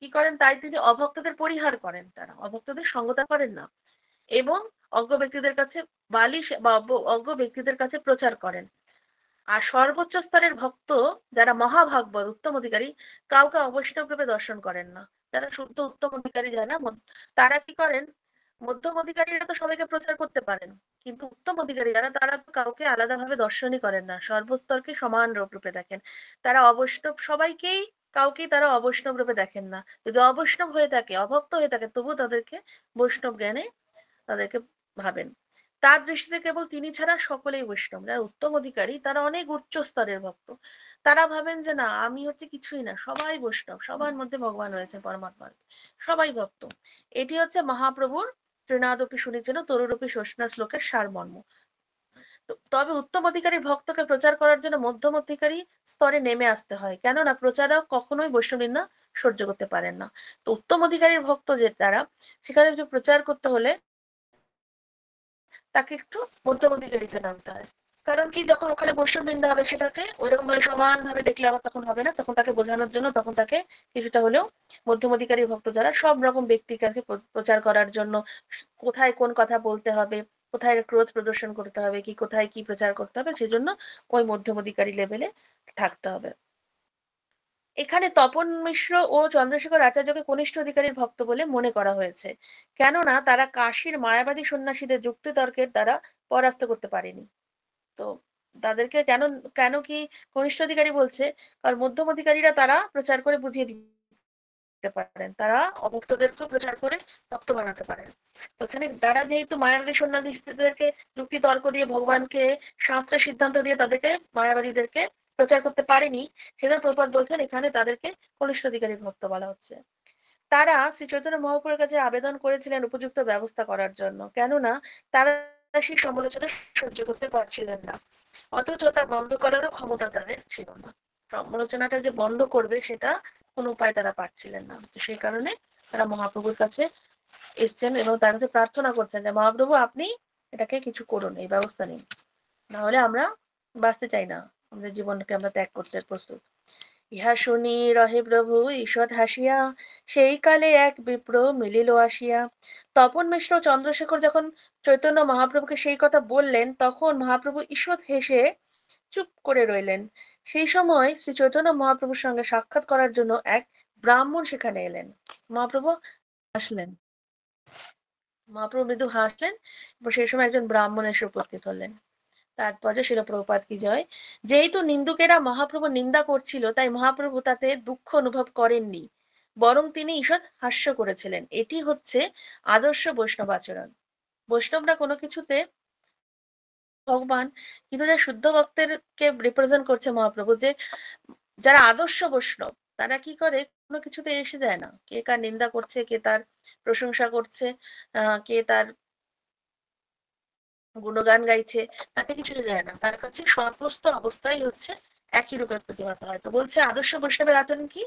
কি করেন, তাই তিনি অভক্তদের পরিহার করেন, তারা অভক্তদের সঙ্গতা করেন না, এবং অজ্ঞ ব্যক্তিদের কাছে বালিশ বা অজ্ঞ ব্যক্তিদের কাছে প্রচার করেন। আর সর্বোচ্চ স্তরের ভক্ত যারা মহাভাগবত উত্তম অধিকারী, কাউকে অবৈষ্ণব রূপে দর্শন করেন না। যারা শুদ্ধ উত্তম অধিকারী, যারা তারা কি করেন, মধ্যম অধিকারীরা তো সবাইকে প্রচার করতে পারেন, কিন্তু উত্তম অধিকারী যারা, তারা তো কাউকে আলাদাভাবে দর্শনই করেন না, সর্বস্তরকে সমান রূপে দেখেন। তারা অবৈষ্ণব সবাইকেই কাউকেই তারা অবৈষ্ণব রূপে দেখেন না। যদি অবৈষ্ণব হয়ে থাকে, অভক্ত হয়ে থাকে, তবুও তাদেরকে বৈষ্ণব জ্ঞানে তাদেরকে ভাবেন। তার দৃষ্টিতে কেবল তিনি ছাড়া সকলেই বৈষ্ণব। যারা উত্তম অধিকারী তারা অনেক উচ্চ স্তরের ভক্ত। তারা ভাবেন যে না, আমি হচ্ছে কিছুই না, সবাই বৈষ্ণব, সবার মধ্যে ভগবান রয়েছে, পরমাত্মা, সবাই ভক্ত। এটি হচ্ছে মহাপ্রভুর ত্রিনাদপি শুনেছেন তরুরূপী শোষণা শ্লোকের সারমর্ম। তবে উত্তম অধিকারীর ভক্তকে প্রচার করার জন্য মধ্যম অধিকারী স্তরে নেমে আসতে হয়, কেননা প্রচারক কখনোই বৈষ্ণবনিন্দা সহ্য করতে পারেন না। তো উত্তম অধিকারীর ভক্ত যে তারা, সেখানে প্রচার করতে হলে তাকে একটু মধ্যম অধিকারীতে নামতে হয়। কারণ কি, যখন ওখানে বৈষ্ণব নিন্দা হবে সেটাকে ওইরকম ভাবে সমান ভাবে দেখলে আবার তখন হবে না, তখন তাকে বোঝানোর জন্য তখন তাকে কিছুটা হলেও মধ্যম অধিকারী ভক্ত যারা সব রকম ব্যক্তির কাছে প্রচার করার জন্য কোথায় কোন কথা বলতে হবে, কোথায় ক্রোধ প্রদর্শন করতে হবে, কি কোথায় কি প্রচার করতে হবে, সেজন্য ওই মধ্যম অধিকারী লেভেলে থাকতে হবে। এখানে তপন মিশ্র ও চন্দ্রশেখর আচার্যকে কনিষ্ঠ অধিকারীর ভক্ত বলে মনে করা হয়েছে, কেননা তারা কাশীর মায়াবাদী সন্ন্যাসীদের যুক্তিতর্কের দ্বারা পরাস্ত করতে পারেনি। তো তাদেরকে কেন কেন কি কনিষ্ঠ অধিকারী বলছে? কারণ মধ্যম অধিকারীরা তারা প্রচার করে বুঝিয়ে দিতে পারেন, তারা অভক্তদেরকেও প্রচার করে ভক্ত বানাতে পারেন। তো এখানে তারা যেহেতু মায়াবাদী সন্ন্যাসীদেরকে যুক্তি তর্ক দিয়ে ভগবানকে শাস্ত্রের সিদ্ধান্ত দিয়ে তাদেরকে মায়াবাদীদেরকে প্রচার করতে পারেনি, সেজন্য প্রভুপাদ বলছেন এখানে তাদেরকে কনিষ্ঠ অধিকারীর ভক্ত বলা হচ্ছে। তারা শ্রী চৈতন্য মহাপ্রভুর কাছে আবেদন করেছিলেন উপযুক্ত ব্যবস্থা করার জন্য, কেননা তারা সেই সমালোচনা সহ্য করতে পারছিলেন না, অথচ তা বন্ধ করারও ক্ষমতা তাদের ছিল না। সমালোচনাটা যে বন্ধ করবে সেটা কোনো উপায় তারা পাচ্ছিলেন না। তো সেই কারণে তারা মহাপ্রভুর কাছে এসছেন এবং তার কাছে প্রার্থনা করছেন যে মহাপ্রভু আপনি এটাকে কিছু করুন, এই ব্যবস্থা নিন, না হলে আমরা বাঁচতে চাই না, আমাদের জীবনকে আমরা ত্যাগ করতে প্রস্তুত। ইহা শুনি রহে প্রভু ঈষৎ হাসিয়া, সেই কালে এক বিপ্র মিলিল আসিয়া। তপন মিশ্র চন্দ্রশেখর যখন চৈতন্য মহাপ্রভুকে সেই কথা বললেন, তখন মহাপ্রভু ঈষৎ হেসে চুপ করে রইলেন। সেই সময় শ্রী চৈতন্য মহাপ্রভুর সঙ্গে সাক্ষাৎ করার জন্য এক ব্রাহ্মণ সেখানে এলেন। মহাপ্রভু হাসলেন, মহাপ্রভু মৃদু হাসলেন এবং সেই সময় একজন ব্রাহ্মণ এসে উপস্থিত হলেন। তারপরে শিল প্রভুপাদ কি জয়। যেহেতু নিন্দুকেরা মহাপ্রভু নিন্দা করছিল, তাই মহাপ্রভু তাতে দুঃখ অনুভব করেননি, বরং তিনি ঈষৎ হাস্য করেছিলেন। এটি হচ্ছে আদর্শ বৈষ্ণব আচরণ। বৈষ্ণবরা কোনো কিছুতে ভগবান, কিন্তু যে শুদ্ধ ভক্তেরকে রিপ্রেজেন্ট করছে মহাপ্রভু, যে যারা আদর্শ বৈষ্ণব তারা কি করে, কোনো কিছুতে এসে যায় না, কে কার নিন্দা করছে, কে তার প্রশংসা করছে, কে তার গুণগান গাইছে, তাতে কিছু যায় না, তার কাছে সমস্ত অবস্থাই হচ্ছে একই রূপের প্রতিভাত হয়। তো বলছে আদর্শ বৈষ্ণবের আচরণ কি,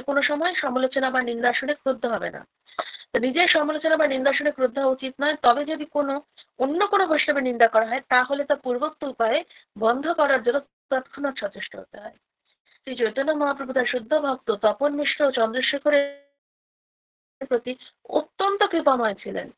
কোনো সময় সমালোচনা বা নিন্দা শুনে ক্রুদ্ধ হবে না। তো নিজের সমালোচনা বা নিন্দা শুনে ক্রুদ্ধ হওয়া উচিত নয়, তবে যদি অন্য কোনো বৈষ্ণবের নিন্দা করা হয় তাহলে তা পূর্বোক্ত উপায়ে বন্ধ করার জন্য তৎক্ষণাৎ সচেষ্ট হতে হয়। শ্রী চৈতন্য মহাপ্রভু তার শুদ্ধ ভক্ত তপন মিশ্র ও চন্দ্রশেখরের প্রতি অত্যন্ত কৃপাময় ছিলেন,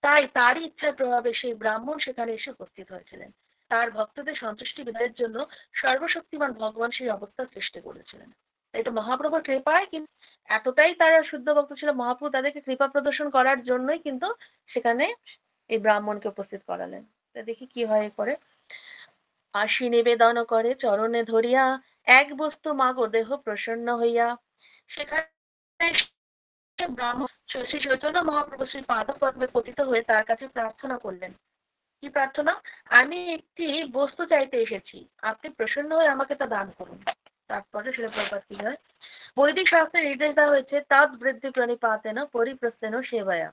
তাই তারই ইচ্ছার প্রভাবে সেই ব্রাহ্মণ সেখানে এসে উপস্থিত হয়েছিলেন। তার ভক্তদের সন্তুষ্টি বিদায়ের জন্য সর্বশক্তিমান ভগবান সেই অবস্থা সৃষ্টি করেছিলেন। এটা মহাপ্রভুর কৃপায়, কিন্তু এতটাই তারা শুদ্ধ ভক্ত ছিল, মহাপ্রভু তাদেরকে কৃপা প্রদর্শন করার জন্যই কিন্তু সেখানে এই ব্রাহ্মণকে উপস্থিত করালেন। দেখি কি হয় এরপরে। আশি নিবেদন করে চরণে ধরিয়া, এক বস্তু মাগো দেহ প্রসন্ন হইয়া। সেখানে ব্রাহ্মণ শ্রী চৈতন্য মহাপ্রভু শ্রী পাদপদ্মে পতিত হয়ে তার কাছে প্রার্থনা করলেন। কি প্রার্থনা? আমি একটি বস্তু চাইতে এসেছি, আপনি প্রসন্ন হয়ে আমাকে তা দান করুন। তারপরে সেটা প্রকাশ কি হয়। বৈদিক শাস্ত্রে নির্দেশ দেওয়া হয়েছে তাৎ বৃদ্ধি প্রণিপাতেন পরিপ্রস্তেন সেবায়া,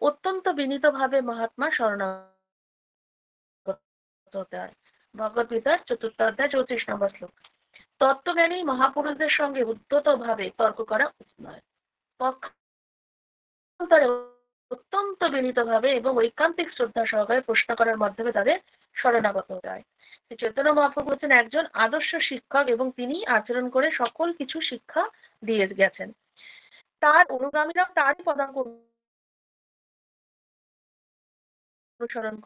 অত্যন্ত বিনীত ভাবে মহাত্মা শরণাগত হতে হয়। ভগবত গীতার ৪র্থ অধ্যায় ৩৪ নম্বর শ্লোক। তত্ত্বজ্ঞানী মহাপুরুষদের সঙ্গে উদ্ধত ভাবে তর্ক করা উচিত নয়, পক্ষান্তরে অত্যন্ত বিনীতভাবে এবং ঐকান্তিক শ্রদ্ধা সহকারে প্রশ্ন করার মাধ্যমে তাদের শরণাগত হতে হয়। শ্রী চৈতন্য মহাপ্রভু হচ্ছেন একজন আদর্শ শিক্ষক এবং তিনি আচরণ করে সকল কিছু শিক্ষা দিয়ে গেছেন। তার অনুগামীরাও তারই পদাঙ্ক অনুসরণ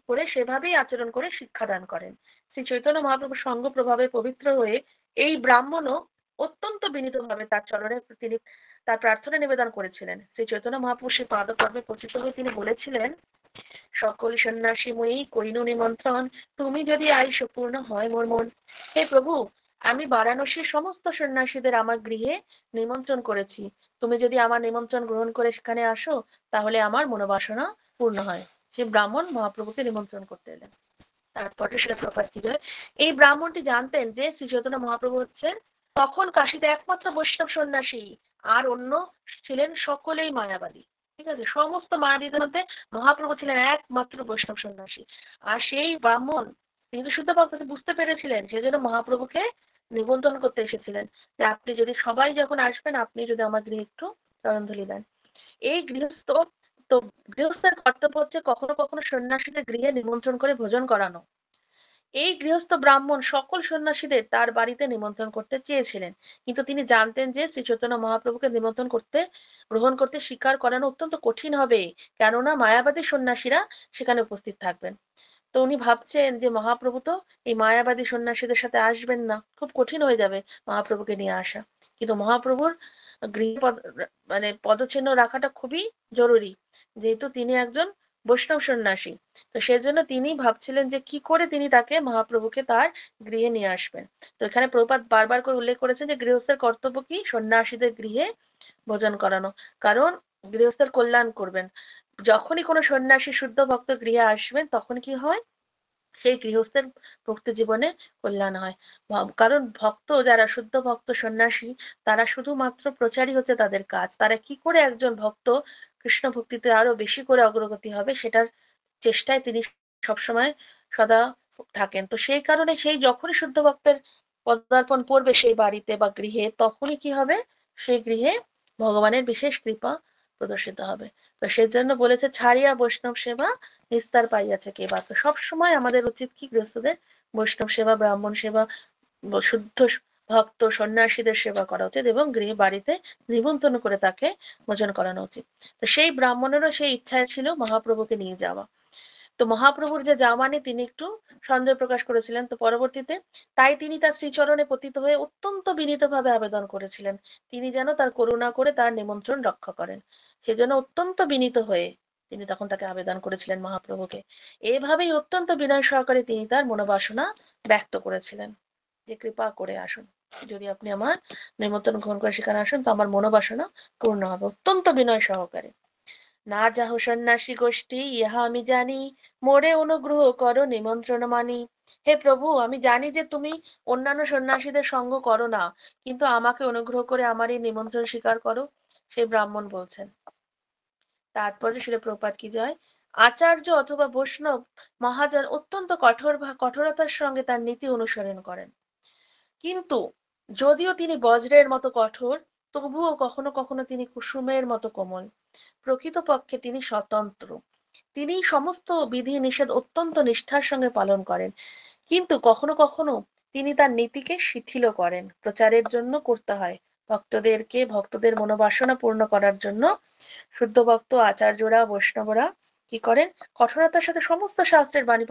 করে সেভাবেই আচরণ করে শিক্ষাদান করেন। শ্রী চৈতন্য মহাপ্রভুর সঙ্গ প্রভাবে পবিত্র হয়ে এই ব্রাহ্মণও অত্যন্ত বিনীতভাবে তার চরণে তিনি তার প্রার্থনা নিবেদন করেছিলেন। শ্রী চৈতন্য মহাপ্রভু সেই পাদপদ্মে পতিত হয়ে তিনি বলেছিলেন, সকল সন্ন্যাসীময়ী কইনু নিমন্ত্রণ, তুমি যদি আইস পূর্ণ হয় মোর মন। হে প্রভু, আমি বারাণসীর সমস্ত সন্ন্যাসীদের আমার গৃহে নিমন্ত্রণ করেছি। তুমি যদি আমার নিমন্ত্রণ গ্রহণ করে সেখানে আসো, তাহলে আমার মনোবাসনা পূর্ণ হয়। সে ব্রাহ্মণ মহাপ্রভুকে নিমন্ত্রণ করতে এলেন। তারপরে সেটা প্রকাশ কি হয়, এই ব্রাহ্মণটি জানতেন যে শ্রী চৈতন্য মহাপ্রভু হচ্ছেন তখন কাশীতে একমাত্র বৈষ্ণব সন্ন্যাসী, আর অন্য ছিলেন সকলেই মায়াবাদী। ঠিক আছে, সমস্ত মায়াবীদের মধ্যে মহাপ্রভু ছিলেন একমাত্র বৈষ্ণব সন্ন্যাসী। আর সেই ব্রাহ্মণ কিন্তু শুদ্ধ ভক্ত বুঝতে পেরেছিলেন, সেজন্য মহাপ্রভুকে নিমন্ত্রণ করতে এসেছিলেন যে আপনি যদি সবাই যখন আসবেন, আপনি যদি আমার গৃহে একটু চরণধুলি দেন। এই গৃহস্থ, তো গৃহস্থের কর্তব্য হচ্ছে কখনো কখনো সন্ন্যাসীদের গৃহে নিমন্ত্রণ করে ভোজন করানো। এই গৃহস্থ ব্রাহ্মণ সকল সন্ন্যাসীদের তার বাড়িতে নিমন্ত্রণ করতে চেয়েছিলেন, কিন্তু তিনি জানতেন যে শ্রী চৈতন্য মহাপ্রভুকে নিমন্ত্রণ করতে, গ্রহণ করতে স্বীকার করানো অত্যন্ত কঠিন হবে, কেননা মায়াবাদী সন্ন্যাসীরা সেখানে উপস্থিত থাকবেন। তো উনি ভাবছেন যে মহাপ্রভু তো এই মায়াবাদী সন্ন্যাসীদের সাথে আসবেন না, খুব কঠিন হয়ে যাবে মহাপ্রভুকে নিয়ে আসা। কিন্তু মহাপ্রভুর গৃহে মানে পদচিহ্ন রাখাটা খুবই জরুরি, যেহেতু তিনি একজন বৈষ্ণব সন্ন্যাসী। তো সেজন্য তিনি ভাবছিলেন যে কি করে তিনি তাকে, মহাপ্রভুকে তার গৃহে নিয়ে আসবেন। তো এখানে প্রভুপাদ বারবার করে উল্লেখ করেছেন যে গৃহস্থের কর্তব্য কি, সন্ন্যাসীদের গৃহে ভোজন করানো, কারণ গৃহস্থের কল্যাণ করবেন। যখনই কোনো সন্ন্যাসী শুদ্ধ ভক্ত গৃহে আসবেন, তখন কি হয়, সেই গৃহস্থের ভক্তি জীবনে কল্যাণ হয়। কারণ ভক্ত যারা শুদ্ধ ভক্ত সন্ন্যাসী, তারা শুধুমাত্র প্রচারই হচ্ছে তাদের কাজ। তারা কি করে একজন ভক্ত কৃষ্ণ ভক্তিতে আরো বেশি করে অগ্রগতি হবে, সেটার চেষ্টায় তিনি সবসময় সদা থাকেন। তো সেই কারণে সেই যখনই শুদ্ধ ভক্তের পদার্পণ পড়বে সেই বাড়িতে বা গৃহে, তখনই কি হবে, সেই গৃহে ভগবানের বিশেষ কৃপা প্রদর্শিত হবে। তো সেজন্য বলেছে, ছাড়িয়া বৈষ্ণব সেবা নিস্তার পাইয়াছে কে বা। তো সবসময় আমাদের উচিত কি, গৃহস্থদের বৈষ্ণব সেবা, ব্রাহ্মণ সেবা, শুদ্ধ ভক্ত সন্ন্যাসীদের সেবা করা উচিত, এবং গৃহে বাড়িতে নিমন্ত্রণ করে তাকে ভোজন করানো উচিত। তো সেই ব্রাহ্মণেরও সেই ইচ্ছায় ছিল মহাপ্রভুকে নিয়ে যাওয়া। তো মহাপ্রভুর যে যাওয়া নিয়ে তিনি একটু সন্দেহ প্রকাশ করেছিলেন। তো পরবর্তীতে তাই তিনি তার শ্রীচরণে পতিত হয়ে অত্যন্ত বিনীতভাবে আবেদন করেছিলেন তিনি যেন তার করুণা করে তার নিমন্ত্রণ রক্ষা করেন। সেজন্য অত্যন্ত বিনীত হয়ে তিনি তখন তাকে আবেদন করেছিলেন মহাপ্রভুকে। এভাবেই অত্যন্ত বিনয় সহকারে তিনি তার মনোবাসনা ব্যক্ত করেছিলেন যে কৃপা করে আসুন, যদি আপনি আমার নিমন্ত্রণ গ্রহণ করে সেখানে আসুন, তো আমার মনোবাসনা পূর্ণ হবে। অত্যন্ত বিনয় সহকারে। না যাহ সন্ন্যাসী গোষ্ঠী ইহা আমি জানি, মোরে অনুগ্রহ করো নিমন্ত্রণ মানি। হে প্রভু, আমি জানি যে তুমি অন্যান্য সন্ন্যাসীদের সঙ্গ করো না, কিন্তু আমাকে অনুগ্রহ করে আমার এই নিমন্ত্রণ স্বীকার করো। সে ব্রাহ্মণ বলছেন। তারপরে শিল প্রপাত কি জয়। আচার্য অথবা বৈষ্ণব মহাজন অত্যন্ত কঠোরতার সঙ্গে তার নীতি অনুসরণ করেন, কিন্তু যদিও তিনি বজ্রের মতো কঠোর, তবুও কখনো কখনো তিনি কুসুমের মতো কোমল। প্রকৃতপক্ষে তিনি স্বতন্ত্র। তিনি সমস্ত বিধি নিষেধ অত্যন্ত নিষ্ঠার সঙ্গে পালন করেন, কিন্তু কখনো কখনো তিনি তার নীতিকে শিথিল করেন। প্রচারের জন্য করতে হয়, ভক্তদের মনোবাসনা পূর্ণ করার জন্য শুদ্ধ ভক্ত আচার্যরা বৈষ্ণবরা কি করেন, কঠোরতার সাথে সমস্ত শাস্ত্রের বাণী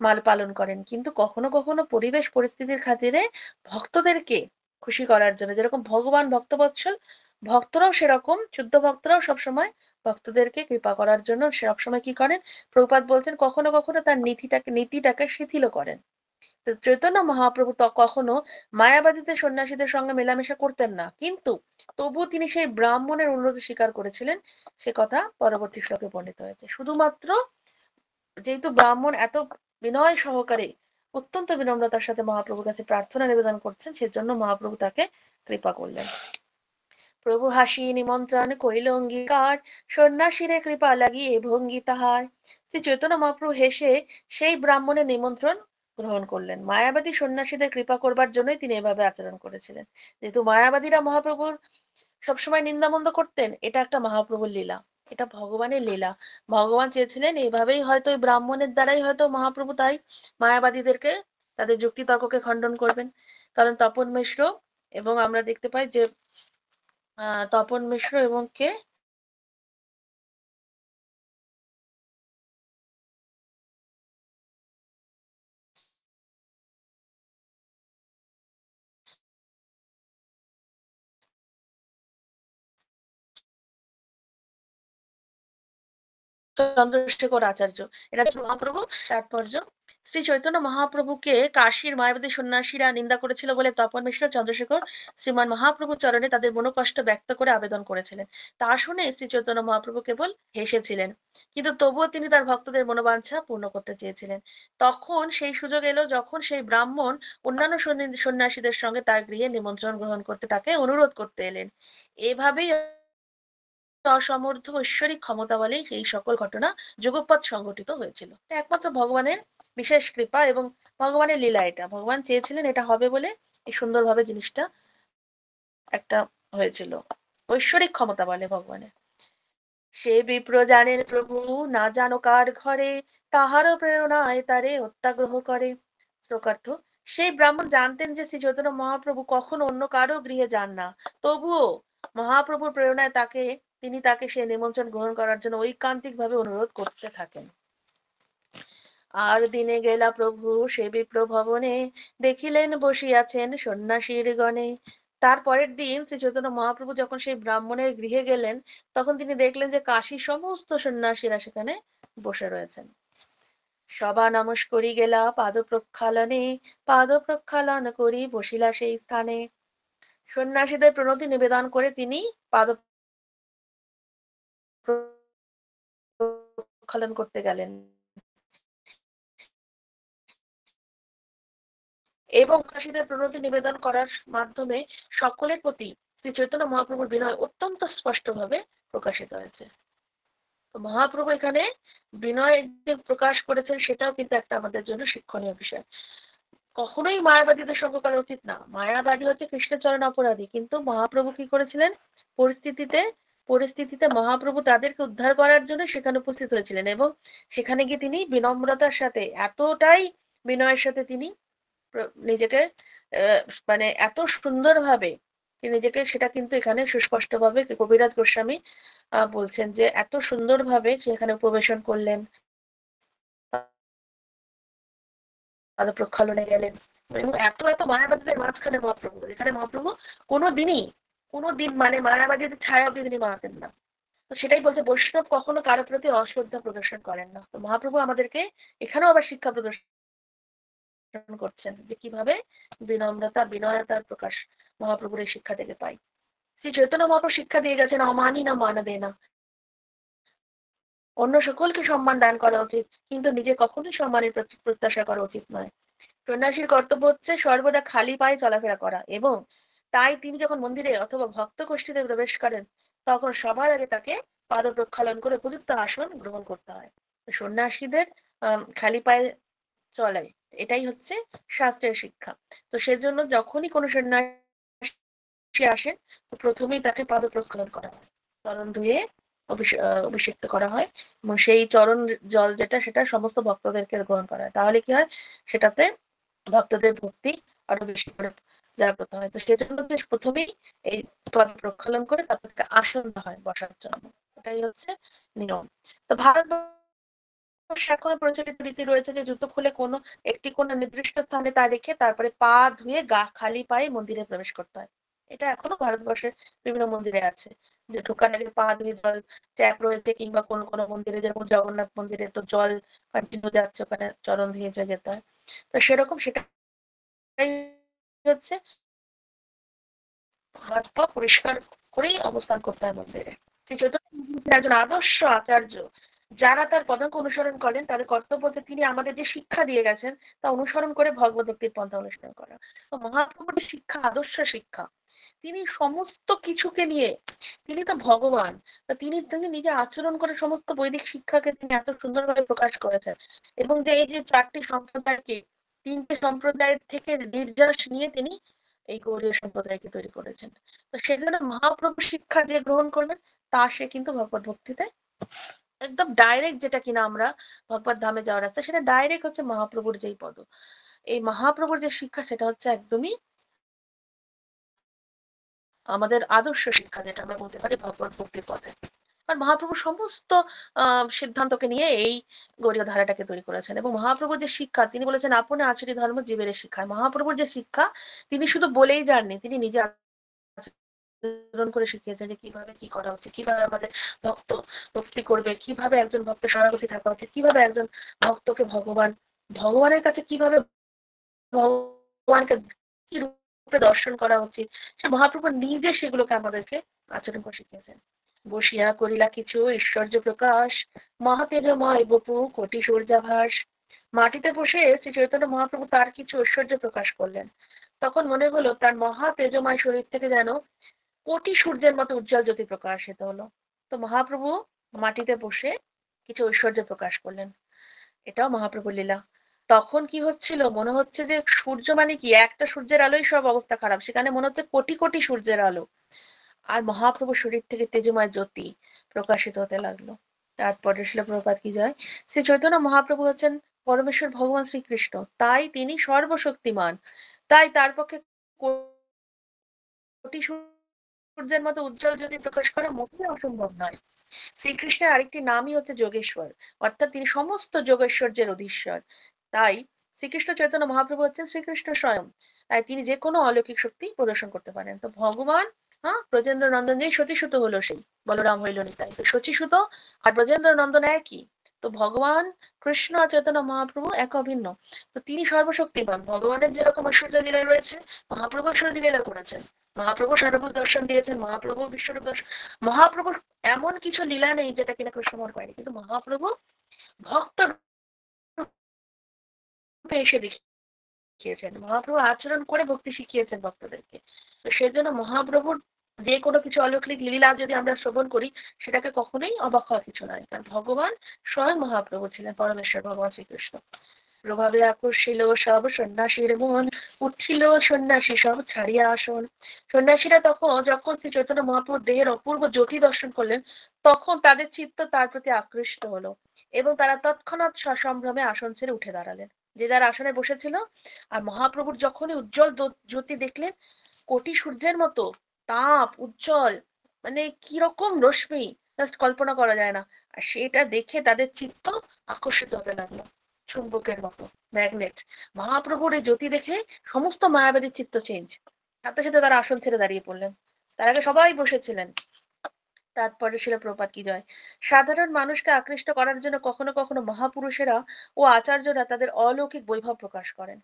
মাল পালন করেন, কিন্তু কখনো কখনো পরিবেশ পরিস্থিতির খাতিরে ভক্তদেরকে খুশি করার জন্য, যেরকম ভগবান ভক্তবৎসল, ভক্তরাও সেরকম, শুদ্ধ ভক্তরাও সবসময় ভক্তদেরকে কৃপা করার জন্য সবসময় কি করেন, প্রভুপাদ বলছেন কখনো কখনো তার নীতিটাকে শিথিল করেন। তো চৈতন্য মহাপ্রভু তো কখনো মায়াবাদীদের সন্ন্যাসীদের সঙ্গে মেলামেশা করতেন না, কিন্তু তবুও তিনি সেই ব্রাহ্মণের অনুরোধ স্বীকার করেছিলেন। সে কথা পরবর্তী শ্লোকে বর্ণিত হয়েছে। শুধুমাত্র যেহেতু ব্রাহ্মণ এত বিনয় সহকারে অত্যন্ত বিনম্রতার সাথে মহাপ্রভুর কাছে প্রার্থনা নিবেদন করছেন, সেজন্য মহাপ্রভু তাকে কৃপা করলেন। প্রভু হাসি নিমন্ত্রণ কইল অঙ্গীকার, সন্ন্যাসীরে কৃপা লাগিয়ে ভঙ্গি তাহার। শ্রী চৈতন্য মহাপ্রভু হেসে সেই ব্রাহ্মণের নিমন্ত্রণ গ্রহণ করলেন। মায়াবাদী সন্ন্যাসীদের কৃপা করবার জন্যই তিনি এভাবে আচরণ করেছিলেন। যেহেতু মায়াবাদীরা মহাপ্রভুর সবসময় নিন্দামন্দ করতেন, এটা একটা মহাপ্রভুর লীলা, এটা ভগবানের লীলা। ভগবান চেয়েছিলেন এইভাবেই, হয়তো ওই ব্রাহ্মণের দ্বারাই হয়তো মহাপ্রভু তাই মায়াবাদীদেরকে তাদের যুক্তি তর্ককে খণ্ডন করবেন। কারণ তপন মিশ্র, এবং আমরা দেখতে পাই যে তপন মিশ্র এবং কে, চন্দ্রশেখর আচার্য, এরা মহাপ্রভু তাৎপর্য শ্রী চৈতন্য মহাপ্রভুকে কাশীর মায়াবাদী সন্ন্যাসীরা নিন্দা করেছিল বলে তপন মিশ্র চন্দ্রশেখর শ্রীমান মহাপ্রভুর চরণে তাদের মনোকষ্ট ব্যক্ত করে আবেদন করেছিলেন। তা শুনে শ্রী চৈতন্য মহাপ্রভু কেবল হেসেছিলেন, কিন্তু তবুও তিনি তার ভক্তদের মনোবাঞ্ছা পূর্ণ করতে চেয়েছিলেন। তখন সেই সুযোগ এলো যখন সেই ব্রাহ্মণ অন্যান্য সন্ন্যাসীদের সঙ্গে তার গৃহে নিমন্ত্রণ গ্রহণ করতে তাকে অনুরোধ করতে এলেন। এভাবেই অসমর্থ ঐশ্বরিক ক্ষমতা বলেই এই সকল ঘটনা যুগপৎ সংঘটিত হয়েছিল। এটা একমাত্র ভগবানের বিশেষ কৃপা এবং ভগবানের লীলা। এটা ভগবান চেয়েছিলেন এটা হবে বলে এই সুন্দরভাবে জিনিসটা একটা হয়েছিল। ঐশ্বরিক ক্ষমতা বলে ভগবানের। সে বিপ্র জানেন প্রভু না জানো কার ঘরে, তাহারও প্রেরণায় তারে অত্যাগ্রহ করে। শ্লোকার্থ, সেই ব্রাহ্মণ জানতেন যে শ্রী চৈতন্য মহাপ্রভু কখনো অন্য কারো গৃহে যান না, তবুও মহাপ্রভুর প্রেরণায় তিনি তাকে সেই নিমন্ত্রণ গ্রহণ করার জন্য ঐকান্তিক ভাবে অনুরোধ করতে থাকেন। আর দিনে গেলা প্রভু সে বিপ্র ভবনে, দেখিলেন বসিয়াছেন সন্ন্যাসীর গণে। তার পরের দিন শ্রী চৈতন্য মহাপ্রভু যখন সেই ব্রাহ্মণের গৃহে গেলেন, তখন তিনি দেখলেন যে কাশীর সমস্ত সন্ন্যাসীরা সেখানে বসে রয়েছেন। সবা নমস্করি গেলা পাদ প্রক্ষালনে, পাদ প্রক্ষালন করি বসিলা সেই স্থানে। সন্ন্যাসীদের প্রণতি নিবেদন করে তিনি পাদ প্রক্ষালন করতে গেলেন এবং সন্ন্যাসীদের প্রণতি নিবেদন করার মাধ্যমে সকলের প্রতি শ্রী চৈতন্য মহাপ্রভুর বিনয় অত্যন্ত স্পষ্টভাবে প্রকাশিত হয়েছে। তো মহাপ্রভু এখানে বিনয় যে প্রকাশ করেছেন সেটাও কিন্তু একটা আমাদের জন্য শিক্ষণীয় বিষয়। কখনোই মায়াবাদীদের সঙ্গ করা উচিত না। মায়াবাদী হচ্ছে কৃষ্ণচরণ অপরাধী, কিন্তু মহাপ্রভু কি করেছিলেন, পরিস্থিতিতে পরিস্থিতিতে মহাপ্রভু তাদেরকে উদ্ধার করার জন্য সেখানে উপস্থিত হয়েছিলেন এবং সেখানে গিয়ে তিনি বিনম্রতার সাথে এতটাই বিনয়ের সাথে তিনি নিজেকে মানে এত সুন্দরভাবে তিনি নিজেকে, সেটা কিন্তু এখানে সুস্পষ্টভাবে কবিরাজ গোস্বামী বলছেন যে এত সুন্দরভাবে সেখানে উপবেশন করলেন, পাদ প্রক্ষালনে গেলেন এবং এত এত মায়াবাদীদের মাঝখানে মহাপ্রভু, এখানে মহাপ্রভু কোনোদিন মানে মায়াবাদীদের ছায়া অব্দি তিনি মানাতেন না। তো সেটাই বলছে বৈষ্ণব কখনো কারো প্রতি অশ্রদ্ধা প্রদর্শন করেন না। তো মহাপ্রভু আমাদেরকে এখানেও আবার শিক্ষা প্রদর্শন করছেন যে কিভাবে বিনম্রতা বিনয়তার প্রকাশ মহাপ্রভুর এই শিক্ষা থেকে পাই। শ্রী চৈতন্য মহাপ্রভু শিক্ষা দিয়ে গেছেন অমানি না মানবে না, অন্য সকলকে সম্মান দান করা উচিত, কিন্তু নিজে কখনোই সম্মানের প্রত্যাশা করা উচিত নয়। সন্ন্যাসীর কর্তব্য হচ্ছে সর্বদা খালি পায়ে চলাফেরা করা এবং তাই তিনি যখন মন্দিরে অথবা ভক্ত গোষ্ঠীতে প্রবেশ করেন তখন সবার আগে তাকে পাদ প্রক্ষালন করে উপযুক্ত আসন গ্রহণ করতে হয়। সন্ন্যাসীদের খালি পায়ে চলে, এটাই হচ্ছে শাস্ত্রের শিক্ষা। তো সেজন্য যখনই কোনো সন্ন্যাসী আসেন তো প্রথমেই তাকে পাদ প্রক্ষালন করা হয়, চরণ ধুয়ে অভিষিক্ত করা হয় এবং সেই চরণ জল যেটা সেটা সমস্ত ভক্তদেরকে গ্রহণ করা হয়। তাহলে কি হয়, সেটাতে ভক্তদের ভক্তি আরো বেশি করে জাগ্রত হয়। তো সেজন্য যে প্রথমেই এই পদ প্রক্ষালন করে তাদেরকে আসন দেওয়া হয় বসার জন্য, এটাই হচ্ছে নিয়ম। তো ভারতবর্ষে এখনো প্রচলিত রীতি রয়েছে যে জুতো খুলে কোনো নির্দিষ্ট স্থানে তা রেখে তারপরে পা ধুয়ে খালি পায়ে মন্দিরে প্রবেশ করতে হয়। এটা এখনো ভারতবর্ষের বিভিন্ন মন্দিরে আছে যে ঢোকার আগে পা ধুয়ে জল ট্যাপ রয়েছে, কিংবা কোনো কোনো মন্দিরে যেরকম জগন্নাথ মন্দিরে তো জল কন্টিনিউ যাচ্ছে, ওখানে চরণ ধুয়ে যেতে হয়। তো সেরকম সেটাই হচ্ছে হাত পা পরিষ্কার করেই অবস্থান করতে হয় মন্দিরে। শ্রী চৈতন্য মহাপ্রভু একজন আদর্শ আচার্য, যারা তার পদাঙ্ক অনুসরণ করেন তাদের কর্তব্য যে তিনি আমাদের যে শিক্ষা দিয়ে গেছেন তা অনুসরণ করে ভগবত ভক্তির পন্থা অনুসরণ করা। তো মহাপ্রভুর শিক্ষা আদর্শ শিক্ষা, তিনি সমস্ত কিছুকে নিয়ে, তিনি তো ভগবান, তা তিনি তিনি নিজে আচরণ করে সমস্ত বৈদিক শিক্ষাকে তিনি এত সুন্দরভাবে প্রকাশ করেছেন এবং যে এই যে চারটি সম্প্রদায়কে, তিনটে সম্প্রদায়ের থেকে নির্যাস নিয়ে তিনি এই গৌড়ীয় সম্প্রদায়কে তৈরি করেছেন। তো সেজন্য মহাপ্রভু শিক্ষা যে গ্রহণ করবেন তা সে কিন্তু ভগবত ভক্তিতে একদম ডাইরেক্ট, যেটা কিনা আমরা ভগবত ধামে যাওয়ার রাস্তা, সেটা ডাইরেক্ট হচ্ছে মহাপ্রভুর যেই পদ, এই মহাপ্রভুর যে শিক্ষা সেটা হচ্ছে একদমই আমাদের আদর্শ শিক্ষা, যেটা আমরা বলতে পারি ভগবত ভক্তির পথে। আর মহাপ্রভু সমস্ত সিদ্ধান্তকে নিয়ে এই গৌড়ীয় ধারাটাকে তৈরি করেছেন এবং মহাপ্রভুর যে শিক্ষা তিনি বলেছেন আপনে আচরি ধর্ম জীবের শিক্ষা। মহাপ্রভুর যে শিক্ষা তিনি শুধু বলেই যাননি, তিনি নিজে আচরণ করে শিখিয়েছেন যে কিভাবে কি করা উচিত, কিভাবে আমাদের ভক্ত ভক্তি করবে, কিভাবে একজন ভক্তের শরণাগতি থাকা উচিত, কিভাবে একজন ভক্তকে ভগবান ভগবানের কাছে কিভাবে ভগবানকে কি রূপে দর্শন করা উচিত, সে মহাপ্রভু নিজে সেগুলোকে আমাদেরকে আচরণ করে শিখিয়েছেন। বসিয়া করিলা কিছু ঐশ্বর্য প্রকাশ, মহাতেজময় বপু কোটি সূর্যাভাস। মাটিতে বসে শ্রী চৈতন্য মহাপ্রভু তার কিছু ঐশ্বর্য প্রকাশ করলেন। তখন মনে হলো তার মহা তেজময় শরীর থেকে যেন কোটি সূর্যের মতো উজ্জ্বল জ্যোতি প্রকাশিত হলো। তো মহাপ্রভু মাটিতে বসে কিছু ঐশ্বর্য প্রকাশ করলেন, এটাও মহাপ্রভুর লীলা। তখন কি হচ্ছিল, মনে হচ্ছে যে সূর্য মানে কি একটা সূর্যের আলোই সব অবস্থা খারাপ, সেখানে মনে হচ্ছে কোটি কোটি সূর্যের আলো। আর মহাপ্রভু শরীর থেকে তেজময় জ্যোতি প্রকাশিত হতে লাগলো। তারপরে শিল প্রভুপাদ কি যায়, শ্রী চৈতন্য মহাপ্রভু হচ্ছেন পরমেশ্বর ভগবান শ্রীকৃষ্ণ, তাই তিনি সর্বশক্তিমান। তাই তার পক্ষে কোটি সূর্যের মতো উজ্জ্বল জ্যোতি প্রকাশ করা মোটেই অসম্ভব নয়। শ্রীকৃষ্ণের আরেকটি নামই হচ্ছে যোগেশ্বর, অর্থাৎ তিনি সমস্ত যোগৈশ্বর্যের অধীশ্বর। তাই শ্রীকৃষ্ণ চৈতন্য মহাপ্রভু হচ্ছেন শ্রীকৃষ্ণ স্বয়ং। তাই তিনি যে কোনো অলৌকিক শক্তি প্রদর্শন করতে পারেন। তো ভগবান, হ্যাঁ, ব্রজেন্দ্র নন্দন যেই সতীসুত হলো, সেই বলরাম হইল নিতাই, তো শচীসুত আর ব্রজেন্দ্র নন্দন একই। তো ভগবান কৃষ্ণ আর চৈতন্য মহাপ্রভু এক অভিন্ন। তো তিনি সর্বশক্তিমান। ভগবানের যেরকম ঐশ্বর্য লীলা রয়েছে, মহাপ্রভু ঐশ্বর্য লীলা করেছেন। মহাপ্রভু সর্বভূত দর্শন দিয়েছেন, মহাপ্রভু বিশ্বরূপ দর্শন। মহাপ্রভুর এমন কিছু লীলা নেই যেটা কিনা কৃষ্ণমোহন করেনি, কিন্তু মহাপ্রভু ভক্ত রূপে এসে দেখিয়েছেন, মহাপ্রভু আচরণ করে ভক্তি শিখিয়েছেন ভক্তদেরকে। তো সেজন্য মহাপ্রভুর যে কোনো কিছু অলৌকিক লীলা যদি আমরা শ্রবণ করি, সেটাকে কখনোই অবাক হওয়ার কিছু নয়, কারণ ভগবান স্বয়ং মহাপ্রভু ছিলেন, পরমেশ্বর ভগবান শ্রীকৃষ্ণ। প্রভাবে আকর্ষিল সব সন্ন্যাসীর মন, উঠছিল সন্ন্যাসী সব ছাড়িয়া আসন। সন্ন্যাসীরা তখন যখন শ্রী চৈতন্য মহাপ্রভুর দেহের অপূর্ব জ্যোতি দর্শন করলেন, তখন তাদের চিত্ত তার প্রতি আকৃষ্ট হলো এবং তারা তৎক্ষণাৎ সসম্ভ্রমে আসন ছেড়ে উঠে দাঁড়ালেন, যে যার আসনে বসেছিল। আর মহাপ্রভুর যখনই উজ্জ্বল জ্যোতি দেখলেন, কোটি সূর্যের মতো তাপ উজ্জ্বল, মানে কিরকম রশ্মি, জাস্ট কল্পনা করা যায় না। আর সেটা দেখে তাদের চিত্ত আকর্ষিত হতে লাগলো চুম্বকের মতো, ম্যাগনেট। মহাপ্রভুর এই জ্যোতি দেখে সমস্ত মায়াবাদীর চিত্ত চেঞ্জ, সাথে সাথে তারা আসন ছেড়ে দাঁড়িয়ে পড়লেন। তার আগে সবাই বসেছিলেন। তারপরে শিল প্রপাত কি জয়। সাধারণ মানুষকে আকৃষ্ট করার জন্য কখনো কখনো মহাপুরুষেরা ও আচার্যরা তাদের অলৌকিক বৈভব প্রকাশ করেন।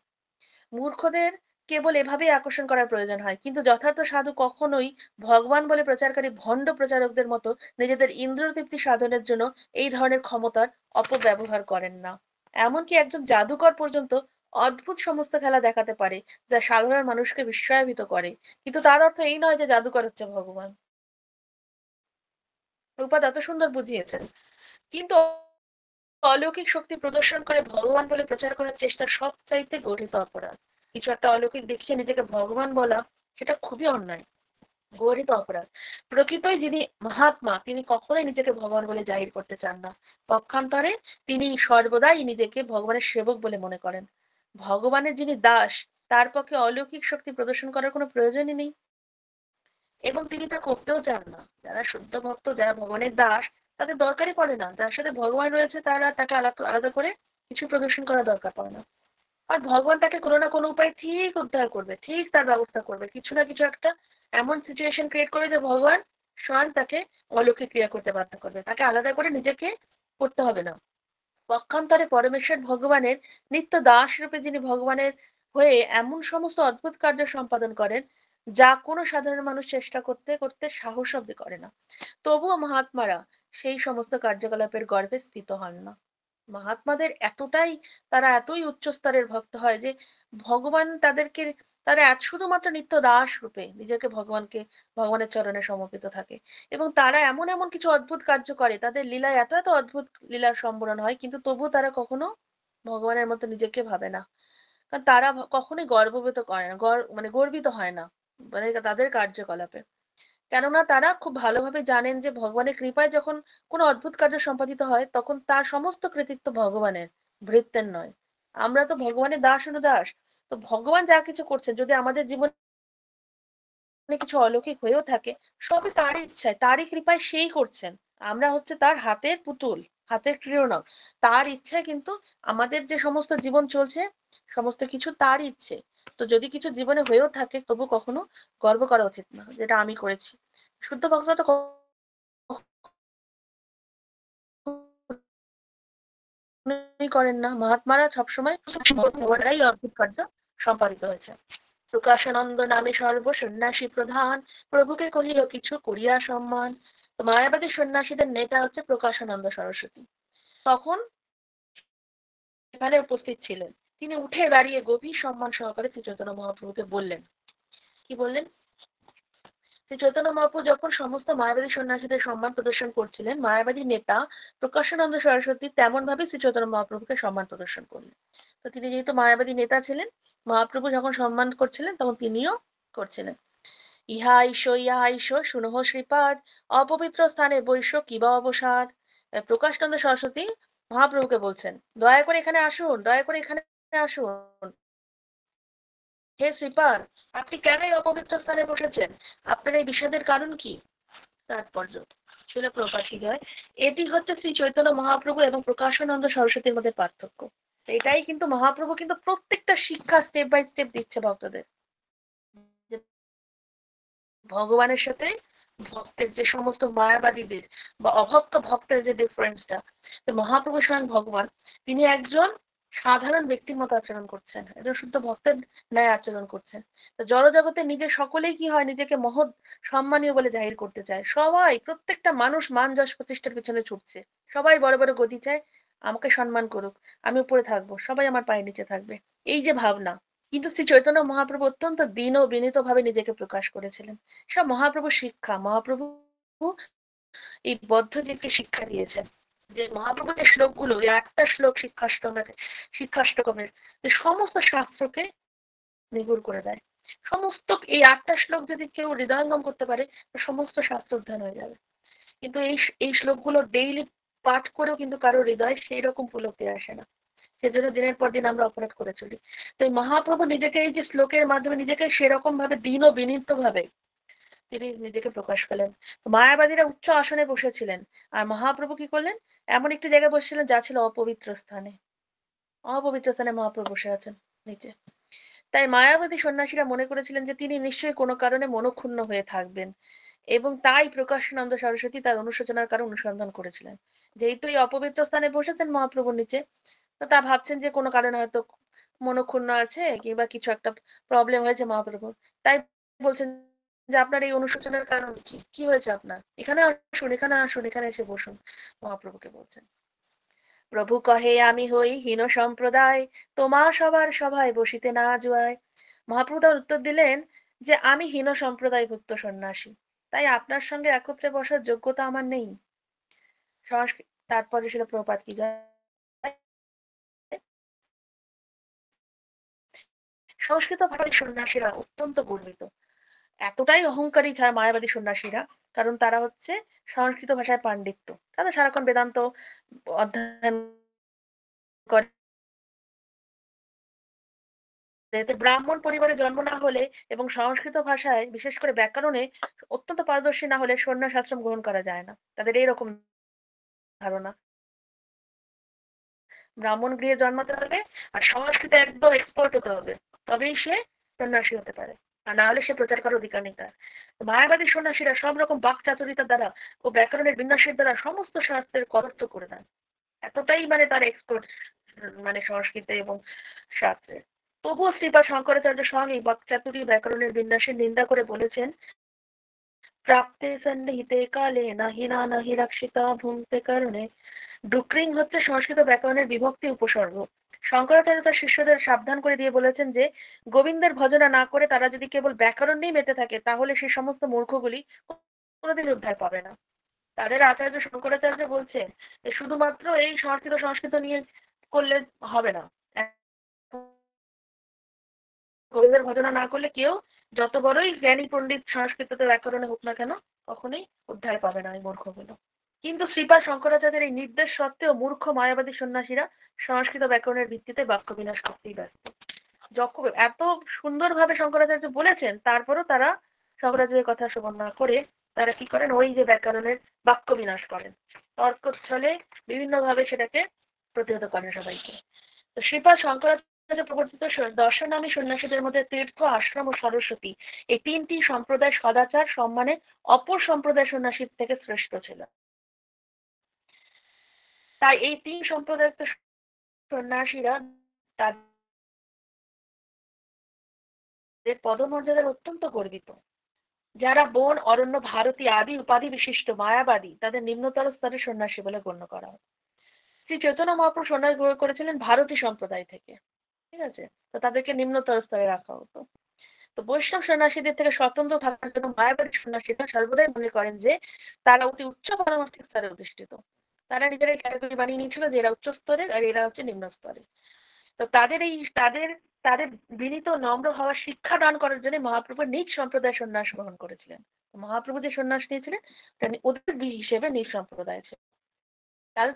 মূর্খদের কেবল এভাবেই আকর্ষণ করার প্রয়োজন হয়, কিন্তু যথার্থ সাধু কখনোই ভগবান বলে প্রচারকারী ভণ্ড প্রচারকদের মতো নিজেদের ইন্দ্রিয়তৃপ্তি সাধনের জন্য এই ধরনের ক্ষমতার অপব্যবহার করেন না। এমনকি একজন জাদুকর পর্যন্ত অদ্ভুত সমস্ত খেলা দেখাতে পারে, যা সাধারণ মানুষকে বিস্ময়ান্বিত করে, কিন্তু তার অর্থ এই নয় যে জাদুকর হচ্ছে ভগবান। রূপা এত সুন্দর বুঝিয়েছেন। কিন্তু অলৌকিক শক্তি প্রদর্শন করে ভগবান বলে প্রচার করার চেষ্টা সবচাইতে গঠিত অপরাধ। কিছু একটা অলৌকিক দেখিয়ে নিজেকে ভগবান বলা, সেটা খুবই অন্যায়, গঠিত অপরাধ। প্রকৃতই যিনি মহাত্মা, তিনি কখনোই নিজেকে ভগবান বলে জাহির করতে চান না। পক্ষান্তরে তিনি সর্বদাই নিজেকে ভগবানের সেবক বলে মনে করেন। ভগবানের যিনি দাস, তার পক্ষে অলৌকিক শক্তি প্রদর্শন করার কোনো প্রয়োজনই নেই এবং তিনি তা করতেও চান না। যারা শুদ্ধ ভক্ত, যারা ভগবানের দাস, তাদের দরকারই পড়ে না। যার সাথে ভগবান রয়েছে তারা তাকে আলাদা আলাদা করে কিছু প্রদর্শন করার দরকার পড়ে না। আর ভগবান তাকে কোনো না কোনো উপায় ঠিক উদ্ধার করবে, ঠিক তার ব্যবস্থা করবে, কিছু না কিছু একটা এমন সিচুয়েশন ক্রিয়েট করে যে ভগবান স্বয়ং তাকে অলৌকিক ক্রিয়া করতে বাধ্য করবে, তাকে আলাদা করে নিজেকে করতে হবে না। পক্ষান্তরে পরমেশ্বর ভগবানের নিত্য দাস রূপে যিনি ভগবানের হয়ে এমন সমস্ত অদ্ভুত কার্য সম্পাদন করেন, যা কোনো সাধারণ মানুষ চেষ্টা করতে করতে সাহস অব্দি করে না, তবুও মহাত্মারা সেই সমস্ত কার্যকলাপের গর্ভে স্থিত হন না। মহাত্মাদের এতটাই, তারা এতই উচ্চ স্তরের ভক্ত হয় যে ভগবান তাদেরকে, তারা শুধুমাত্র নিত্য দাস রূপে নিজেকে ভগবানের চরণে সমর্পিত থাকে। এবং তারা এমন এমন কিছু অদ্ভুত কার্য করে, তাদের লীলায় এত এত অদ্ভুত লীলার সম্বরণ হয়, কিন্তু তবুও তারা কখনো ভগবানের মতো নিজেকে ভাবে না। কারণ তারা কখনোই গর্ববোধ করে না, মানে গর্বিত হয় না মানে তাদের কার্যকলাপে। কেননা তারা খুব ভালোভাবে জানেন যে ভগবানের কৃপায় যখন কোনো অদ্ভুত কার্য সম্পাদিত হয়, তখন তার সমস্ত কৃতিত্ব ভগবানের, ভৃত্যের নয়। আমরা তো ভগবানের দাস অনুদাস। তো ভগবান যা কিছু করছেন, যদি আমাদের জীবনে কিছু অলৌকিক হয়েও থাকে, সবই তারই ইচ্ছায়, তারই কৃপায় সেই করছেন। আমরা হচ্ছে তার হাতের পুতুল, হাতের ক্রিয়নক। তার ইচ্ছায় কিন্তু আমাদের যে সমস্ত জীবন চলছে, সমস্ত কিছু তার ইচ্ছে। তো যদি কিছু জীবনে হয়েও থাকে, তবু কখনো গর্ব করা উচিত না যেটা আমি করেছি। শুদ্ধ ভক্তরা তো কখনোই করেন না। মহাত্মারা সবসময় ভগবানেরাই অদ্ভুত কার্য সম্পাদিত হয়েছে। প্রকাশানন্দ নামে সর্ব সন্ন্যাসী প্রধান, প্রভুকে কহিল কিছু করিয়া সম্মান। তো মায়াবাদী সন্ন্যাসীদের নেতা হচ্ছে প্রকাশানন্দ সরস্বতী। তখন এখানে উপস্থিত ছিলেন। তিনি উঠে দাঁড়িয়ে গভীর সম্মান সহকারে শ্রী চৈতন্য মহাপ্রভুকে বললেন। কি বললেন? শ্রী চৈতন্য মহাপ্রভু যখন সমস্ত মায়াবাদী সন্ন্যাসীদের সম্মান প্রদর্শন করছিলেন, মায়াবাদী নেতা প্রকাশানন্দ সরস্বতী তেমন ভাবে শ্রী চৈতন্য মহাপ্রভুকে সম্মান প্রদর্শন করলেন। তো তিনি যেহেতু মায়াবাদী নেতা ছিলেন, মহাপ্রভু যখন সম্মান করছিলেন তখন তিনিও করছিলেন। ইহা ইহা শুনহ শ্রীপাদ, অপবিত্র স্থানে বৈশ্য কিবা অবসাদ। প্রকাশানন্দ সরস্বতী মহাপ্রভুকে বলছেন, দয়া করে এখানে আসুন, দয়া করে এখানে আসুন। হে শ্রীপাদ, আপনি কেন এই অপবিত্র স্থানে বসেছেন? আপনার এই বিষাদের কারণ কি? তাৎপর্য ছিল প্রপাত কি হয়, এটি হচ্ছে শ্রী চৈতন্য মহাপ্রভু এবং প্রকাশানন্দ সরস্বতীর মধ্যে পার্থক্য। এটাই কিন্তু মহাপ্রভু কিন্তু প্রত্যেকটা শিক্ষা স্টেপ বাই স্টেপ দিচ্ছে ভক্তদের, যে ভগবানের সাথে ভক্তের যে সমস্ত মায়াবাদীদের বা অভক্ত ভক্তের যে ডিফারেন্সটা, তো মহাপ্রভু স্বয়ং ভগবান, তিনি একজন সাধারণ ব্যক্তির মতো আচরণ করছেন, একজন শুদ্ধ ভক্তের ন্যায় আচরণ করছেন। তো জড়জগতে নিজে সকলেই কি হয়, নিজেকে মহৎ সম্মানীয় বলে জাহির করতে চায়। সবাই, প্রত্যেকটা মানুষ মান যশ প্রতিষ্ঠার পিছনে ছুটছে। সবাই বড় বড় গদি চায়, আমাকে সম্মান করুক, আমি উপরে থাকবো, সবাই আমার পায়ের নিচে থাকবে, এই যে ভাবনা। কিন্তু শ্রী চৈতন্য মহাপ্রভু অত্যন্ত দীন ও বিনীত ভাবে নিজেকে প্রকাশ করেছিলেন। সব মহাপ্রভু শিক্ষা। মহাপ্রভু এই বদ্ধজীবকে শিক্ষা দিয়েছেন। যে মহাপ্রভু যে শ্লোকগুলো, এই ৮টা শ্লোক শিক্ষাষ্টকমের, যে সমস্ত শাস্ত্রকে নিগুড় করে দেয়। সমস্ত এই ৮টা শ্লোক যদি কেউ হৃদয়ঙ্গম করতে পারে, তো সমস্ত শাস্ত্র অধ্যয়ন হয়ে যাবে। কিন্তু এই শ্লোকগুলো ডেইলি পাঠ করেও কিন্তু কারো হৃদয় সেই রকম পুলকে আসে না। সেজন্য দিনের পর দিন আমরা অপরাধ করে চলি। তো এই মহাপ্রভু নিজেকে এই যে শ্লোকের মাধ্যমে নিজেকে সেরকম ভাবে দীন ও বিনীত ভাবে তিনি নিজেকে প্রকাশ পেলেন। মায়াবাদীরা উচ্চ আসনে বসেছিলেন, আর মহাপ্রভু কি করলেন? এমন একটি জায়গায় বসেছিলেন যা ছিল অপবিত্র স্থানে। অপবিত্র স্থানে মহাপ্রভু বসে আছেন নিচে। তাই মায়াবাদী সন্ন্যাসীরা মনে করেছিলেন যে তিনি নিশ্চয়ই কোনো কারণে মনক্ষুণ্ণ হয়ে থাকবেন, এবং তাই প্রকাশানন্দ সরস্বতী তার অনুশোচনার কারণ অনুসন্ধান করেছিলেন। যেহেতু এই অপবিত্র স্থানে বসেছেন মহাপ্রভুর নিচে, তো তা ভাবছেন যে কোনো কারণে হয়তো মনক্ষুণ্ণ আছে কিংবা কিছু একটা প্রবলেম হয়েছে মহাপ্রভুর। তাই বলছেন যে আপনার এই অনুশোচনার কারণ কি, কি হয়েছে আপনার? এখানে আসুন, এখানে আসুন, এখানে এসে বসুন। মহাপ্রভুকে বলছেন। প্রভু কহে আমি হই হীন সম্প্রদায়, তোমা সবার সভায় বসিতে না জুয়ায়। মহাপ্রভু তার উত্তর দিলেন যে আমি হীন সম্প্রদায়ভুক্ত সন্ন্যাসী, তাই আপনার সঙ্গে একত্রে বসার যোগ্যতা আমার নেই। সংস্কৃত তাৎপর্য ছিল প্রপাত কি যায়, সংস্কৃত ভাষী সন্ন্যাসীরা অত্যন্ত গর্বিত, এতটাই অহংকারী যারা মায়াবাদী সন্ন্যাসীরা, কারণ তারা হচ্ছে সংস্কৃত ভাষায় পাণ্ডিত্য, তারা সারাক্ষণ বেদান্ত অধ্যয়ন করে। এতে ব্রাহ্মণ পরিবারে জন্ম না হলে এবং সংস্কৃত ভাষায় বিশেষ করে ব্যাকরণে অত্যন্ত পারদর্শী না হলে সন্ন্যাস আশ্রম গ্রহণ করা যায় না, তাদের এইরকম ধারণা। ব্রাহ্মণ গৃহে জন্মাতে হবে আর সংস্কৃতে একদম এক্সপার্ট হতে হবে, তবেই সে সন্ন্যাসী হতে পারে, আর না হলে সে প্রচার করার অধিকার নেই তার। তো মায়াবাদী সন্ন্যাসীরা সব রকম বাকচাতুরিতার দ্বারা ও ব্যাকরণের বিন্যাসের দ্বারা সমস্ত শাস্ত্রের কদর্থ করে দেন, এতটাই মানে তার এক্সপার্ট মানে সংস্কৃতে এবং শাস্ত্রে। তবুও শ্রীপাদ শঙ্করাচার্য স্বয়ং এই বাকচাতুরী ব্যাকরণের বিন্যাসের নিন্দা করে বলেছেন, প্রাপ্তে সন্নিহিতে কালে নাহি না নাহি রক্ষিতা ভুঙ্ক্তে কারণে। ডুকরিং হচ্ছে সংস্কৃত ব্যাকরণের বিভক্তি উপসর্গ। শঙ্করাচার্য তার শিষ্যদের সাবধান করে দিয়ে বলেছেন যে গোবিন্দের ভজনা না করে তারা যদি কেবল ব্যাকরণ নিয়ে মেতে থাকে, তাহলে সেই সমস্ত মূর্খগুলি কোনোদিন উদ্ধার পাবে না। তাদের আচার্য শঙ্করাচার্য বলছেন যে শুধুমাত্র এই সংস্কৃত সংস্কৃত নিয়ে করলে হবে না। গোবিন্দের ভজনা না করলে কেউ যত বড়ই জ্ঞানী পণ্ডিত সংস্কৃততে ব্যাকরণে হোক না কেন, কখনোই উদ্ধার পাবে না এই মূর্খগুলো। কিন্তু শ্রীপাদ শঙ্করাচার্যের এই নির্দেশ সত্ত্বেও মূর্খ মায়াবাদী সন্ন্যাসীরা সংস্কৃত ব্যাকরণের ভিত্তিতে বাক্য বিনাশ করতেই ব্যস্ত। যখন এত সুন্দরভাবে শঙ্করাচার্য বলেছেন, তারপরও তারা শঙ্করাচার্যের কথা শ্রবণ না করে তারা কি করেন, ওই যে ব্যাকরণের বাক্য বিনাশ করেন, তর্ক ছলে বিভিন্ন ভাবে সেটাকে প্রতিহত করেন সবাইকে। তো শ্রীপাদ শঙ্করাচার্য প্রবর্তিত দর্শনামী সন্ন্যাসীদের মধ্যে তীর্থ, আশ্রম ও সরস্বতী এই ৩টি সম্প্রদায় সদাচার সম্মানে অপর সম্প্রদায় সন্ন্যাসীর থেকে শ্রেষ্ঠ ছিল। তাই এই ৩ সম্প্রদায় সন্ন্যাসীরা তাদের পদমর্যাদার অত্যন্ত গর্বিত। যারা বন, অরণ্য, ভারতী আদি উপাধি বিশিষ্ট মায়াবাদী তাদের নিম্নতর স্তরের সন্ন্যাসী বলে গণ্য করা হয়। শ্রী চৈতন্য মহাপ্রভু সন্ন্যাস গ্রহণ করেছিলেন ভারতী সম্প্রদায় থেকে। ঠিক আছে? তো তাদেরকে নিম্নতর স্তরে রাখা হতো। তো বৈষ্ণব সন্ন্যাসীদের থেকে স্বতন্ত্র থাকার জন্য মায়াবাদী সন্ন্যাসীরা সর্বদাই মনে করেন যে তারা অতি উচ্চ পারমার্থিক স্তরে অধিষ্ঠিত। তারা নিজেরাই ক্যাটাগরি বানিয়ে নিয়েছিল যে এরা উচ্চ স্তরের আর এরা হচ্ছে নিম্ন স্তরের। তো তাদের তাদের বিনীত নম্র হওয়ার শিক্ষা দান করার জন্য মহাপ্রভু নিজ সম্প্রদায় সন্ন্যাস গ্রহণ করেছিলেন। মহাপ্রভু যে সন্ন্যাস নিয়েছিলেন ওদের হিসেবে নিজ সম্প্রদায় ছিল। তাহলে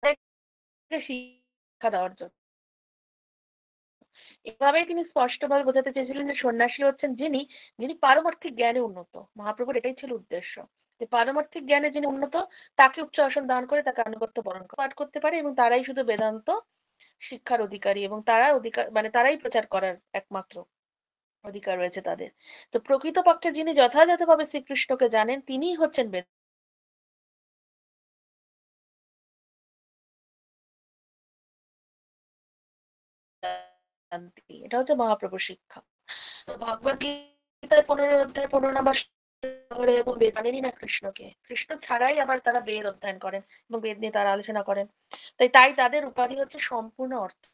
তাদেরকে শিক্ষা দেওয়ার জন্য এভাবেই তিনি স্পষ্টভাবে বোঝাতে চেয়েছিলেন যে সন্ন্যাসী হচ্ছেন যিনি যিনি পারমার্থিক জ্ঞানে উন্নত। মহাপ্রভুর এটাই ছিল উদ্দেশ্য যে পারমার্থিক জ্ঞানে যিনি উন্নত তাকে উচ্চ আসন দান করে তাকে আনুগত্য বরণ পাঠ করতে পারে এবং তারাই শুধু বেদান্ত শিক্ষার অধিকারী এবং তারা অধিকার মানে তারাই প্রচার করার একমাত্র অধিকার রয়েছে তাদের। তো প্রকৃতপক্ষে যিনি যথাযথভাবে শ্রীকৃষ্ণকে জানেন তিনিই হচ্ছেন বেদান্তি। এটা হচ্ছে মহাপ্রভুর শিক্ষা। তো ভগবদ গীতার 15 অধ্যায় 15 নম্বর শ্লোকে এবং বেদ মানেনই না কৃষ্ণকে। কৃষ্ণ ছাড়াই আবার তারা বেদ অধ্যয়ন করেন এবং বেদ নিয়ে তারা আলোচনা করেন। তাই তাদের উপাধি হচ্ছে সম্পূর্ণ অর্থহীন।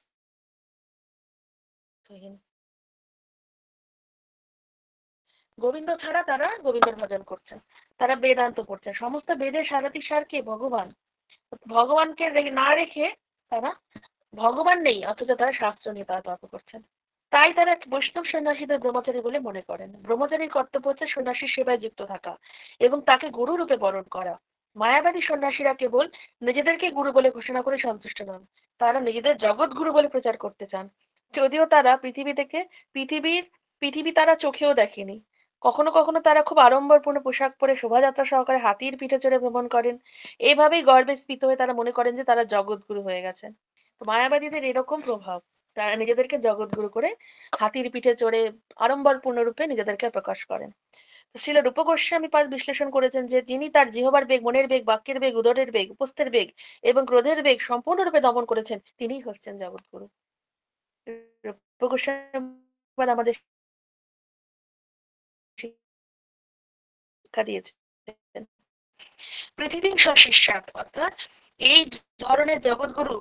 গোবিন্দ ছাড়া তারা গোবিন্দের ভজন করছেন। তারা বেদান্ত করছেন। সমস্ত বেদের সারথী সার কে? ভগবান। ভগবানকে না রেখে তারা ভগবান নেই অথচ তারা শাস্ত্র নিয়ে তারা তর্ক করছেন। তাই তারা বৈষ্ণব সন্ন্যাসীদের ব্রহ্মচারী বলে মনে করেন। ব্রহ্মচারীর কর্তব্য হচ্ছে সন্ন্যাসীর সেবায় যুক্ত থাকা এবং তাকে গুরু রূপে বরণ করা। মায়াবাদী সন্ন্যাসীরা কেবল নিজেদেরকে গুরু বলে ঘোষণা করে সন্তুষ্ট নন। তারা নিজেদের জগৎ গুরু বলে প্রচার করতে চান। যদিও তারা পৃথিবীর পৃথিবী তারা চোখেও দেখেনি। কখনো কখনো তারা খুব আড়ম্বরপূর্ণ পোশাক পরে শোভাযাত্রা সহকারে হাতির পিঠে চড়ে ভ্রমণ করেন। এভাবেই গর্বে স্ফীত হয়ে তারা মনে করেন যে তারা জগৎগুরু হয়ে গেছেন। তো মায়াবাদীদের এরকম প্রভাব। তারা নিজেদেরকে জগৎগুরু করে হাতির পিঠে চড়ে আড়ম্বরপূর্ণ রূপে নিজেদেরকে প্রকাশ করেন। তো শ্রীল রূপ গোস্বামী পাদ বিশ্লেষণ করেছেন যে যিনি তার জিহ্বার বেগ, মনের বেগ, বাক্যের বেগ, উদরের বেগ, উপস্থের বেগ এবং ক্রোধের বেগ সম্পূর্ণরূপে দমন করেছেন তিনিই হচ্ছেন জগৎগুরু। রূপ গোস্বামী পাদ আমাদের শিক্ষা দিয়েছেন। পৃথিবীর শিষ্যাত অর্থাৎ এই ধরনের জগৎগুরু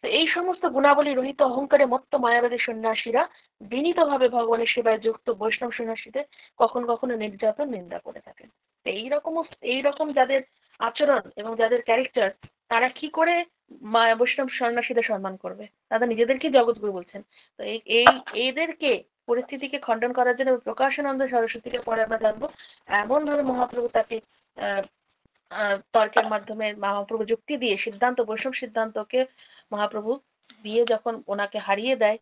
এই সমস্ত গুণাবলী রহিত অহংকারে মত্ত মায়াবাদী সন্ন্যাসীরা বিনীতভাবে ভগবানের সেবায় যুক্ত বৈষ্ণব সন্ন্যাসীদের কখনো কখনো নির্যাতন নিন্দা করে থাকেন। এইরকম যাদের আচরণ এবং যাদের ক্যারেক্টার তারা কি করে বৈষ্ণব সন্ন্যাসীদের সম্মান করবে? তারা নিজেদেরকে জগৎগুরু বলছেন। তো এই এই এদেরকে পরিস্থিতিকে খণ্ডন করার জন্য প্রকাশানন্দ সরস্বতীকে পরে আমরা জানবো এমন ভাবে মহাপ্রভু তাকে আহ তর্কের মাধ্যমে মহাপ্রভু যুক্তি দিয়ে সিদ্ধান্ত বৈষ্ণব সিদ্ধান্তকে মহাপ্রভু দিয়ে যখন ওনাকে হারিয়ে দেয়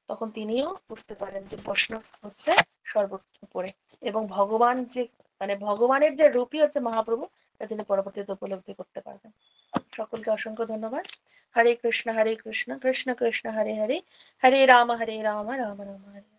তখন তিনিও বুঝতে পারেন যে বৈষ্ণব হচ্ছে সর্বোপরে এবং ভগবান যে ভগবানের যে রূপই হচ্ছে মহাপ্রভু তা তিনি পরবর্তীতে উপলব্ধি করতে পারবেন। সকলকে অসংখ্য ধন্যবাদ। হরে কৃষ্ণ কৃষ্ণ কৃষ্ণ কৃষ্ণ হরে হরে, হরে রাম রাম রাম হরে হরে।